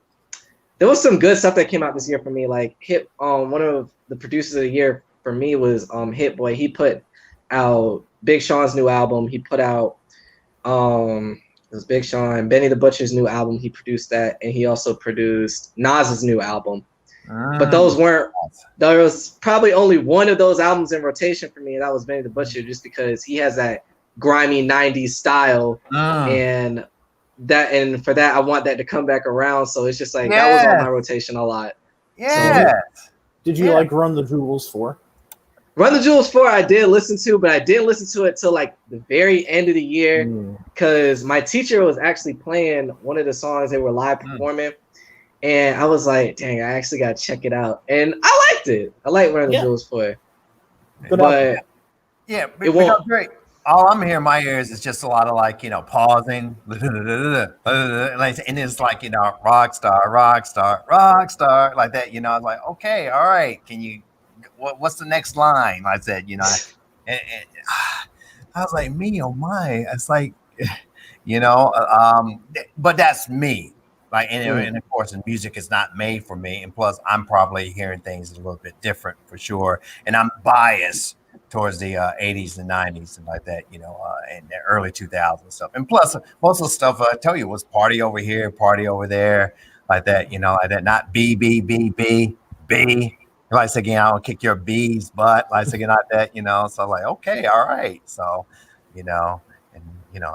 there was some good stuff that came out this year for me. Like one of the producers of the year for me was Hit Boy. He put out Big Sean's new album. He put out it was Big Sean, Benny the Butcher's new album. He produced that, and he also produced Nas's new album. But those weren't. There was probably only one of those albums in rotation for me, and that was Benny the Butcher, just because he has that grimy '90s style, and for that I want that to come back around. So it's just like that was on my rotation a lot. Yeah. So, did you like Run the Jewels 4? Run the Jewels 4 I did listen to, but I didn't listen to it till like the very end of the year because my teacher was actually playing one of the songs they were live performing. And I was like, dang, I actually got to check it out. And I liked it. I like Run the Jewels 4. But yeah, it won't. Great. All I'm hearing in my ears is just a lot of like, pausing. And it's like, rock star, like that. I was like, okay, all right. Can you, what's the next line? I said, and I was like, me, oh my. It's like, but that's me. Like, and of course, music is not made for me. And plus, I'm probably hearing things a little bit different for sure. And I'm biased towards the 80s and 90s and like that, and the early 2000s stuff. And plus, most of the stuff I tell you was party over here, party over there, like that, like that. Not B. Like again, I don't kick your B's butt. Like again, like that, So I'm like, okay, all right. So, and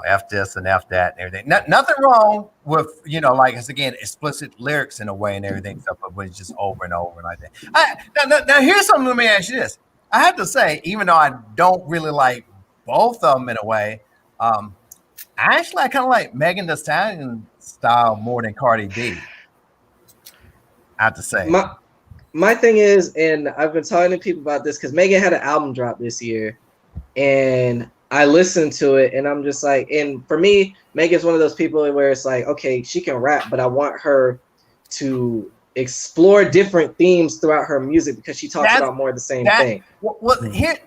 F this and F that and everything. Nothing wrong with like it's again explicit lyrics in a way and everything stuff, but it's just over and over like that. Now here's something. Let me ask you this. I have to say, even though I don't really like both of them in a way, I kind of like Megan Thee Stallion style more than Cardi B. I have to say. My thing is, and I've been talking to people about this because Megan had an album drop this year, and I listened to it, and I'm just like, and for me, Megan's one of those people where it's like, okay, she can rap, but I want her to explore different themes throughout her music because she talks about more of the same thing. Well, here,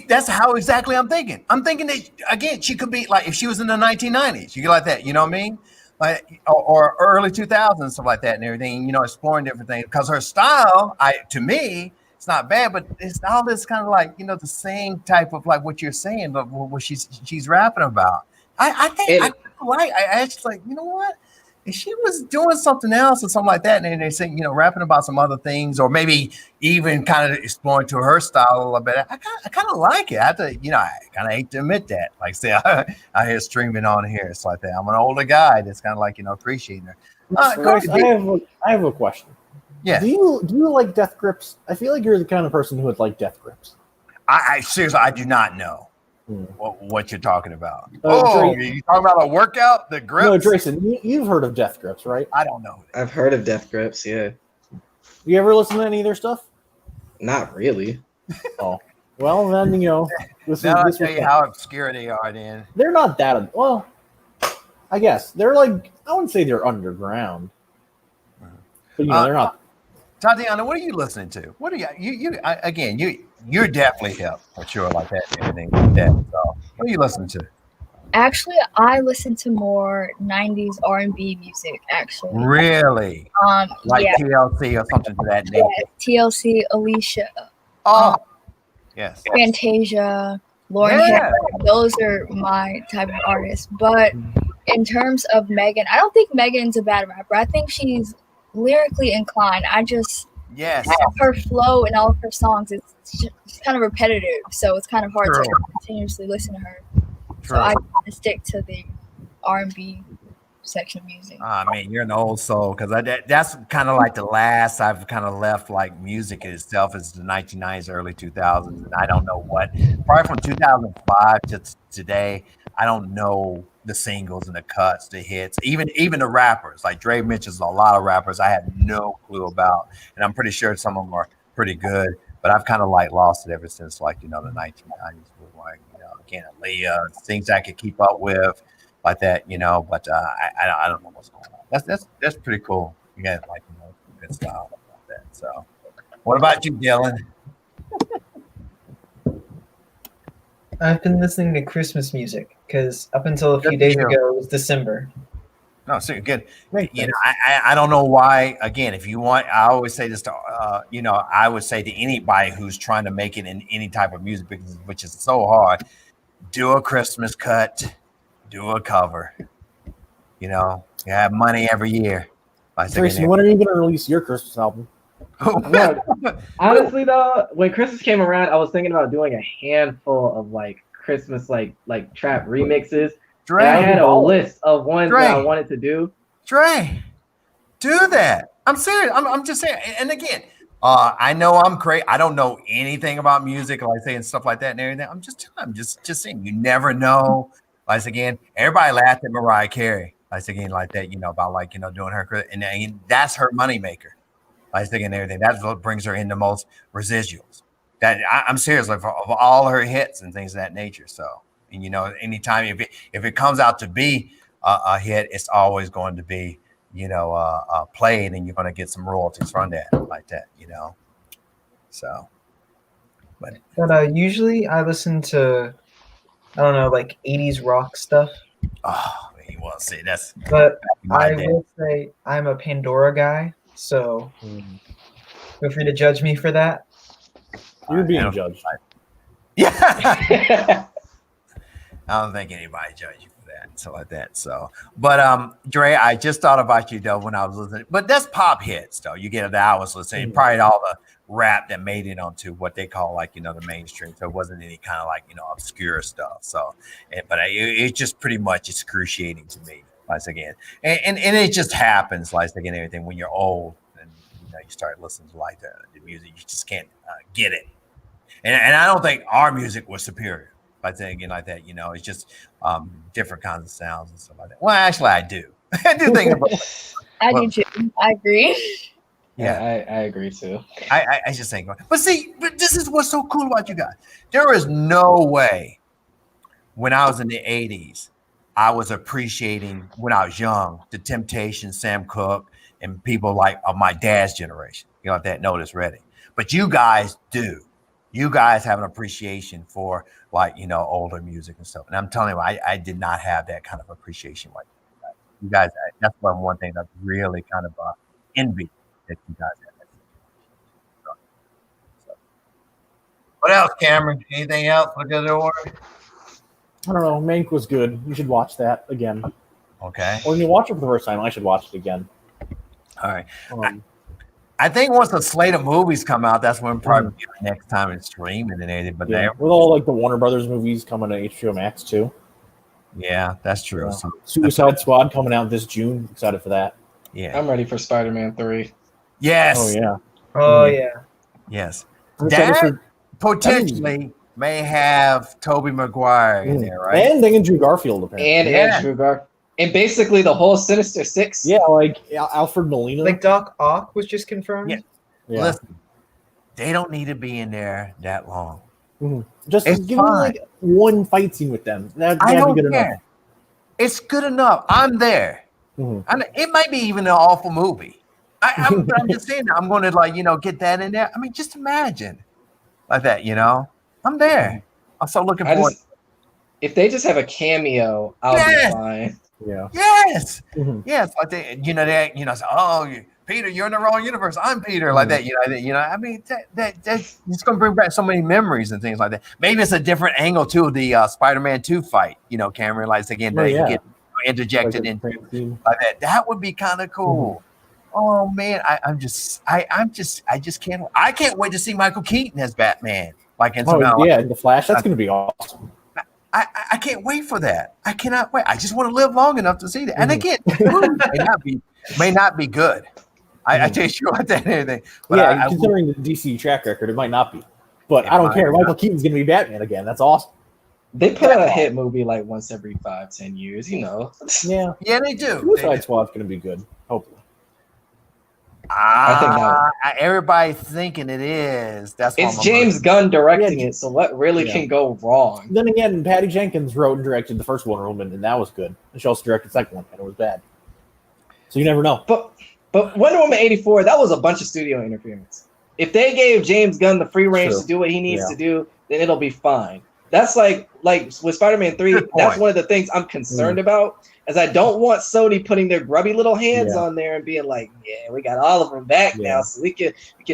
that's how exactly I'm thinking. I'm thinking that again, she could be like if she was in the 1990s, you get like that, you know what I mean? Like or early 2000s, stuff like that, and everything. Exploring different things because her style, to me. It's not bad, but it's all this kind of like the same type of like what you're saying, but what she's rapping about. I think I actually like what if she was doing something else or something like that, and they say rapping about some other things, or maybe even kind of exploring to her style a little bit. I kind of like it. I kind of hate to admit that. Like say I hear streaming on here, it's like that. I'm an older guy that's kind of like appreciating her. I have a question. Yeah. Do you like Death Grips? I feel like you're the kind of person who would like Death Grips. I seriously, I do not know what you're talking about. Drayson, you talking about a workout? The grips? No, Drayson, you've heard of Death Grips, right? I don't know. I've heard of Death Grips, yeah. You ever listen to any of their stuff? Not really. Oh, well then this I'll is tell you how obscure they are. Then they're not that well. I guess they're like I wouldn't say they're underground, but they're not. Tatiana, what are you listening to? What are you're definitely hip for sure, like that and everything like that. So, what are you listening to? Actually, I listen to more '90s R&B music. Actually, Really? Like TLC or something to that nature. TLC, Alicia. Yes. Fantasia, Lauren Hill. Those are my type of artists. But in terms of Megan, I don't think Megan's a bad rapper. I think she's lyrically inclined. Her flow in all of her songs is kind of repetitive, so it's kind of hard to continuously listen to her. So I kind of stick to the R&B section of music. I mean, you're an old soul because that's kind of like the last I've kind of left like music itself is the 1990s, early 2000s, and I don't know what. Probably from 2005 to today, I don't know the singles and the cuts, the hits, even the rappers. Like Dre mentions a lot of rappers I had no clue about, and I'm pretty sure some of them are pretty good. But I've kind of like lost it ever since like the 1990s. With like again, Aaliyah, things I could keep up with like that, But I don't know what's going on. That's pretty cool. You guys like good style like that. So, what about you, Dylan? I've been listening to Christmas music because up until a few days ago it was December. No, so good. I don't know why. Again, if you want, I always say this to I would say to anybody who's trying to make it in any type of music, which is so hard. Do a Christmas cut, do a cover. You have money every year. Tracy, when are you going to release your Christmas album? Honestly, though, when Christmas came around, I was thinking about doing a handful of like Christmas like trap remixes. Dre, I had a list of ones that I wanted to do. Dre, do that. I'm serious. I'm just saying. And again, I know I'm crazy. I don't know anything about music, like saying stuff like that and everything. I'm just saying. You never know. Like again, everybody laughed at Mariah Carey. Like again, like that. About doing her, and that's her moneymaker. Like again, everything. That's what brings her in the most residuals. That I'm serious. Like of all her hits and things of that nature. So. And anytime if it comes out to be a hit, it's always going to be played, and you're going to get some royalties from that, like that, So, but usually I listen to like 80s rock stuff. Oh, you want to see that's. But I will say I'm a Pandora guy, so feel free to judge me for that. You're being judged. Yeah. I don't think anybody judge you for that and stuff like that. So, but Dre, I just thought about you though when I was listening. But that's pop hits though. You get it. I was listening. Probably all the rap that made it onto what they call like the mainstream. So it wasn't any kind of like obscure stuff. So, but it's just pretty much excruciating to me. Once again, and it just happens like again everything when you're old and you start listening to like the music, you just can't get it. And I don't think our music was superior. By saying again like that, it's just different kinds of sounds and stuff like that. Well, actually, I do. I do think about it. I do too. I agree. Yeah, I agree too. I just think, but see, this is what's so cool about you guys. There is no way when I was in the 80s, I was appreciating when I was young the Temptations, Sam Cooke, and people like of my dad's generation. That notice ready. But you guys do. You guys have an appreciation for like older music and stuff, and I'm telling you, I did not have that kind of appreciation like that. You guys. That's one thing that's really kind of envy that you guys have. So. What else, Cameron? Anything else? Look at the order. I don't know. Mank was good. You should watch that again. Okay. Or when you watch it for the first time, I should watch it again. All right. I think once the slate of movies come out, that's when probably next time it's streaming and anything. But with all like the Warner Brothers movies coming to HBO Max too. Yeah, that's true. So, Suicide Squad coming out this June. Excited for that. Yeah, I'm ready for Spider-Man 3. Yes. Oh yeah. Oh yeah. Yes. That potentially may have Tobey Maguire in there, right? And Andrew Garfield apparently. And Andrew Garfield. And basically the whole Sinister Six. Yeah, like Alfred Molina. Like Doc Ock was just confirmed. Yeah. Listen, they don't need to be in there that long. Mm-hmm. Just give me like one fight scene with them. That'd be good enough. It's good enough. I'm there. Mm-hmm. It might be even an awful movie. I'm just saying that I'm going to get that in there. I mean, just imagine like that. I'm there. I'm so looking forward. If they just have a cameo, I'll be fine. Yeah. Yes. Mm-hmm. Yes. Like say, oh, Peter, you're in the wrong universe. I'm Peter. Like that. I mean, that's it's going to bring back so many memories and things like that. Maybe it's a different angle too. The Spider-Man 2 fight. Cameron likes again to get interjected into like that. That would be kind of cool. Mm-hmm. Oh man, I just can't. I can't wait to see Michael Keaton as Batman. Like in The Flash. That's going to be awesome. I can't wait for that. I cannot wait. I just want to live long enough to see that. And again, may not be good. I tell you what that anything. But considering the DC track record, it might not be. But I don't care. Michael Keaton's going to be Batman again. That's awesome. They put out a hit movie like once every 5-10 years, you know. Yeah, Yeah, they do. Suicide Squad's gonna be good. Hopefully. I think Everybody's thinking it is. That's why it's James Gunn directing it, so what really can go wrong? Then again, Patty Jenkins wrote and directed the first Wonder Woman, and that was good. And she also directed the second one, and it was bad. So you never know. But Wonder Woman 84, that was a bunch of studio interference. If they gave James Gunn the free range to do what he needs to do, then it'll be fine. That's like with Spider-Man 3, that's one of the things I'm concerned about, as I don't want Sony putting their grubby little hands on there and being like, yeah, we got all of them back now, so we can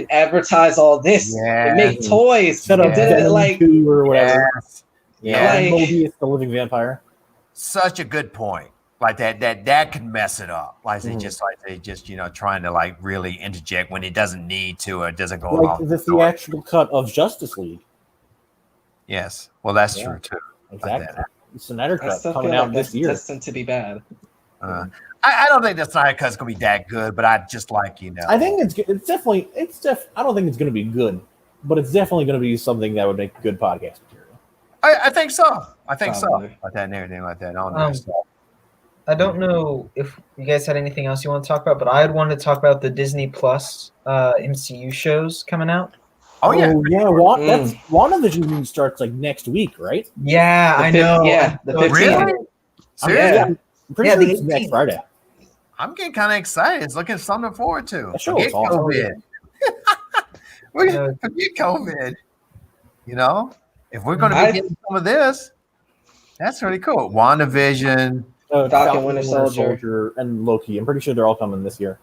advertise all this and make toys. Set up like 2 or whatever. Yeah. Like Mobius the Living Vampire. Such a good point. Like that could mess it up. Like they just trying to like really interject when it doesn't need to, or it doesn't go along. Like the theatrical cut of Justice League. Yes. Well, that's true too. Exactly. The Snyder cut coming like out this year. Destined to be bad. I don't think the Snyder cut's gonna be that good, but I just like I think it's definitely I don't think it's gonna be good, but it's definitely gonna be something that would make good podcast material. I think so. I think so. Like that and everything like that. I don't know if you guys had anything else you want to talk about, but I had wanted to talk about the Disney Plus MCU shows coming out. Oh yeah. That's WandaVision starts like next week, right? Yeah, I know. Yeah, the 15th. Really? Seriously? I'm pretty sure it's next Friday. I'm getting kind of excited. It's looking something forward to. Forget COVID. Forget COVID. You know, if we're going to be getting some of this, that's really cool. WandaVision, Falcon Winter Soldier, and Loki. I'm pretty sure they're all coming this year.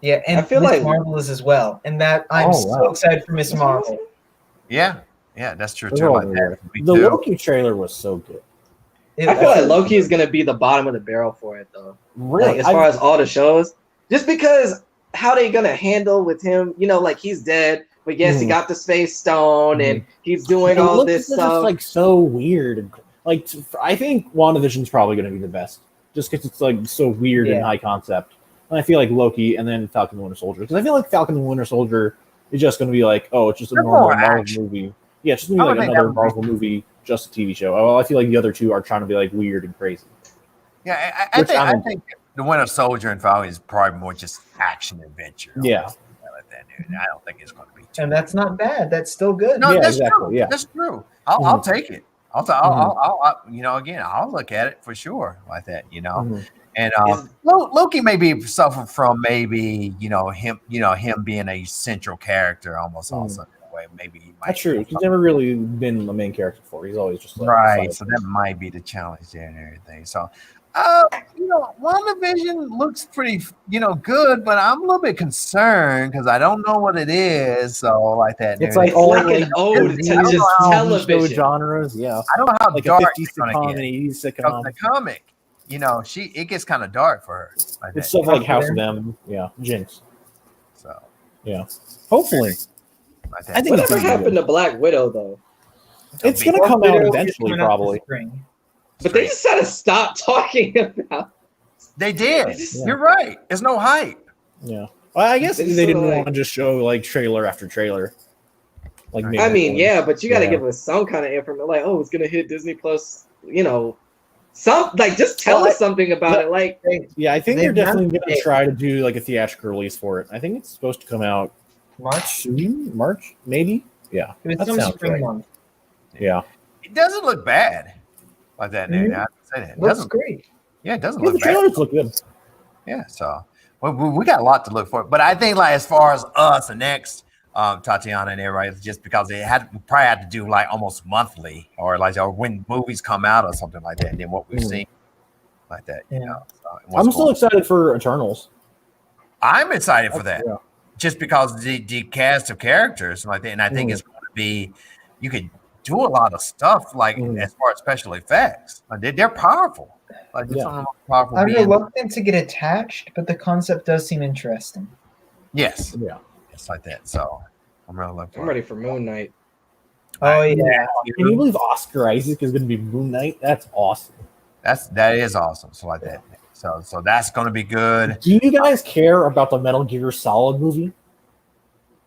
Yeah, and I feel Miss like Marvel is as well, and that I'm so excited for Miss Marvel. Yeah, that's true They're too. all there. The Loki trailer was so good. I feel like Loki is going to be the bottom of the barrel for it, though. Really? Like, as far as all the shows, just because how they going to handle with him, you know, like he's dead, but yes, he got the Space Stone and he's doing all this stuff. It's like so weird. Like I think WandaVision's probably going to be the best, just because it's like so weird and high concept. And I feel like Loki and then Falcon and Winter Soldier, because I feel like Falcon and Winter Soldier is just going to be like, oh, it's just a normal Marvel movie. Yeah, it's just going to be like another Marvel movie, just a TV show. Well, I feel like the other two are trying to be like weird and crazy. Yeah, I think the Winter Soldier and Falcon is probably more just action adventure. Yeah. I don't think it's going to be and that's not bad. That's still good. No, that's exactly. true. Yeah. That's true. I'll take it. I'll again, I'll look at it for sure like that, you know. And Loki may be suffering from maybe him being a central character almost also in a way. Maybe he might. That's true. He's never really been the main character before. He's always just like right. So that might be the challenge there and everything. So, WandaVision looks pretty, good, but I'm a little bit concerned because I don't know what it is. So like that. It's like all an ode to just television genres. Yeah. I don't know how like dark a 50s sitcom and 80s sitcom. The comic. It gets kind of dark for her. It's stuff like House of M, Jinx. So, yeah. Hopefully. I think whatever happened to Black Widow, though? It's going to come out eventually, probably. But they just had to stop talking about it. They did. You're right. There's no hype. Yeah. Well, I guess they didn't want to just show, like, trailer after trailer. Like, but you got to give us some kind of information. Like, it's going to hit Disney Plus, just tell us something about it. Like, I think they're definitely going to try to do like a theatrical release for it. I think it's supposed to come out March, maybe. Yeah, that sounds spring month. Yeah, it doesn't look bad like that. It looks great. Yeah, it doesn't look bad. The trailers look good. Yeah, so we got a lot to look for. But I think like as far as us and next. Tatiana and everybody, just because they probably had to do like almost monthly or when movies come out or something like that, and then what we've seen like that, So I'm still excited for Eternals. I'm excited for that, just because the cast of characters like that, and I think it's going to be you could do a lot of stuff like as far as special effects. They're powerful. Like powerful. I'm reluctant to get attached, but the concept does seem interesting. Yes. Yeah. It's like that. So I'm ready for Moon Knight. Oh yeah. Can you believe Oscar Isaac is going to be Moon Knight? That's awesome. That is awesome. So like that. So that's going to be good. Do you guys care about the Metal Gear Solid movie?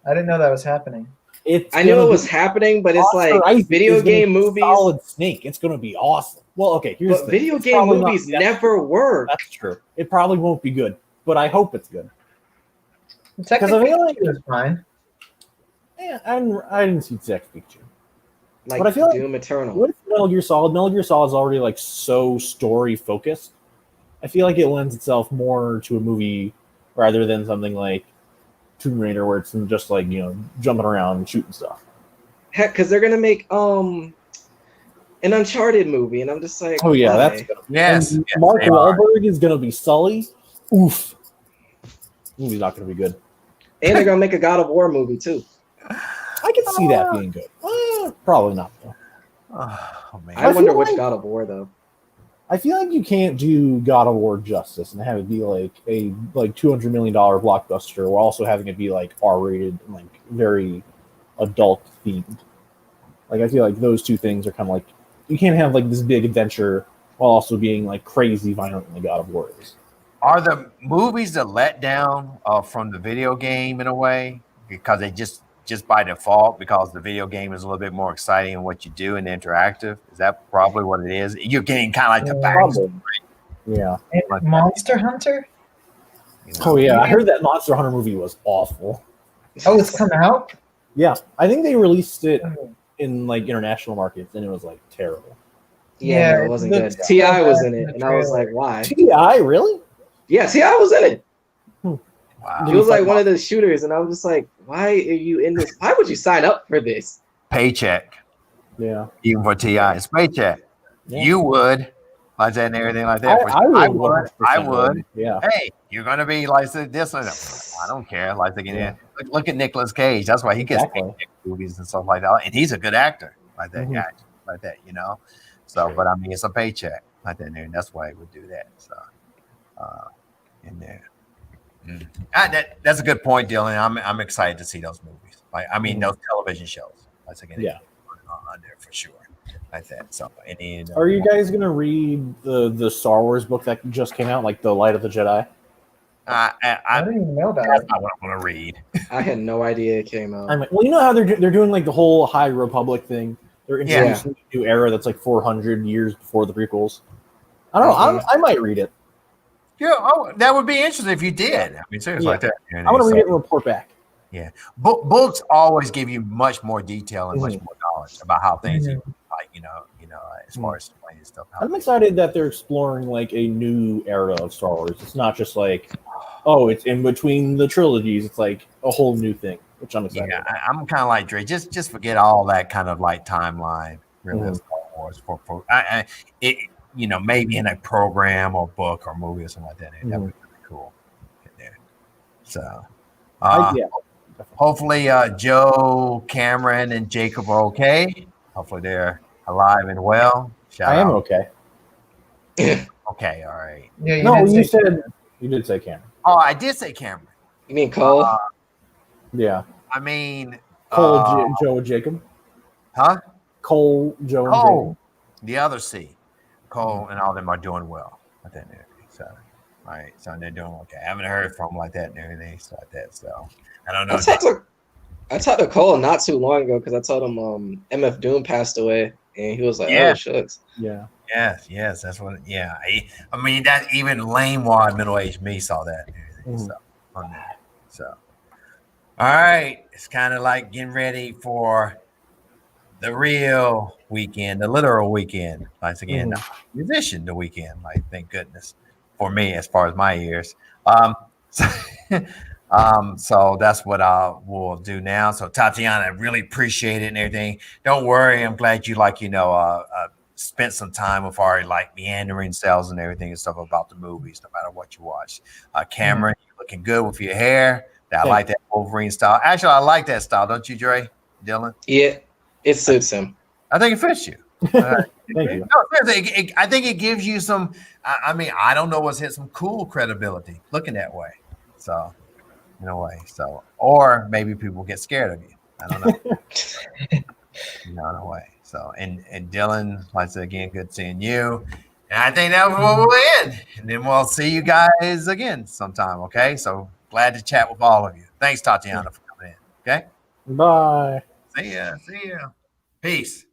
I didn't know that was happening. It's I knew gonna it was be- happening, but it's Oscar like Isaac video is gonna game be movies. Solid Snake. It's gonna be awesome. Well, okay, here's But the thing. video It's game probably not- movies never work. That's true. It probably won't be good, but I hope it's good. Technically, I feel like- it was fine. Yeah, I didn't see Zack Pikachu. Like But I feel like Doom Eternal. With Metal Gear Solid is already like so story focused. I feel like it lends itself more to a movie rather than something like Tomb Raider, where it's just like jumping around and shooting stuff. Heck, because they're gonna make an Uncharted movie, and I'm just like, Oh yeah, why? that's good. Yes, And yes, Mark they are. Wahlberg is gonna be Sully. Oof, movie's not gonna be good. And they're gonna make a God of War movie too. I can see that being good. Probably not though. Oh man. I I wonder feel which like- God of War though. I feel like you can't do God of War justice and have it be like a $200 million blockbuster while also having it be like R-rated and like very adult themed. Like I feel like those two things are kind of like you can't have like this big adventure while also being like crazy violent in the God of War is. Are the movies the letdown from the video game in a way because they just by default because the video game is a little bit more exciting in what you do and interactive? Is that probably what it is? You're getting kind of like the back. Probably. Yeah. And Monster Hunter? Oh yeah, I heard that Monster Hunter movie was awful. Oh, it's come out? Yeah, I think they released it in like international markets and it was like terrible. Yeah, no, Yeah, it wasn't it good. looks Ti so was bad in in it, the and I was trailer. like, why? Ti, really? Yeah, Ti was in it. Wow. He was like one of the shooters, and I was just like, why are you in this? Why would you sign up for this? Paycheck, Yeah. even for Ti, it's paycheck. Yeah. You would like that and everything like that. I would. I 100% would. Yeah. Hey, you're gonna be like this. I don't care. Like again, Yeah. look at Nicolas Cage. That's why he gets Exactly. paid in movies and stuff like that. And he's a good actor like that, Mhm. guy, like that. So, but I mean, it's a paycheck like that, and that's why he would do that. So, in there. That's a good point, Dylan. I'm excited to see those movies. Like, I mean, those television shows. Once again, Yeah. on there for sure. Like that. So, and then, Are you guys gonna read the Star Wars book that just came out, like the Light of the Jedi? I I don't even know about that's it. not what I want to read. I had no idea it came out. I mean, well, you know how they're doing like the whole High Republic thing. They're introducing a new era that's like 400 years before the prequels. I don't know. I might read it. Yeah, that would be interesting if you did. I mean, seriously, Yeah. like that. I want to read it and report back. Books always give you much more detail and much Mhm. more knowledge about how things, Mhm. like as far as playing stuff. how I'm things- excited that they're exploring like a new era of Star Wars. It's not just like, oh, it's in between the trilogies. It's like a whole new thing, which I'm excited Yeah, about. I'm kind of like Dre. Just forget all that kind of like timeline. Really, Mhm. of Star Wars for maybe in a program or book or movie or something like that. That would be really cool. In there. So, Yeah. hopefully, Joe, Cameron, and Jacob are okay. Hopefully, they're alive and well. Shout I am out. okay. Okay, all right. Yeah, No, did you say- said you did say Cameron. Oh, I did say Cameron. You mean Cole? Yeah. I mean, Cole, Joe, and Jacob. huh? Cole, Joe, and Cole, the other C, Cole, and all them are doing well. Like that and everything. So, all right, so they're doing okay. I haven't heard from them like that and everything, so like that. So, I don't know. I talked to Cole not too long ago because I told him MF Doom passed away, and he was like, Yeah. "Oh shucks." Jacob. Yes, that's what. Yeah, I mean that even lame wad middle aged me saw that and everything. So on that. So, all right, it's kind of like getting ready for the real weekend, the literal weekend. Once again, musician the weekend. Like, thank goodness for me as far as my ears. So that's what I will do now. So Tatiana, I really appreciate it and everything. Don't worry, I'm glad you spent some with our like meandering cells and everything and stuff about the movies, no matter what you watch. Cameron, you're looking good with your hair. I like that Wolverine style. Actually, I like that style, don't you, Dre? Dylan? Yeah, it suits him. I think it fits you. Thank you. No, seriously, I think it gives you some. I mean, I don't know what's hit some cool credibility looking that way. So, in a way, or maybe people get scared of you. I don't know. In a way. So, and Dylan, like I said again, good seeing you. And I think that was where we'll end. And then we'll see you guys again sometime. Okay. So glad to chat with all of you. Thanks, Tatiana, for coming in. Okay. Bye. See ya. Peace.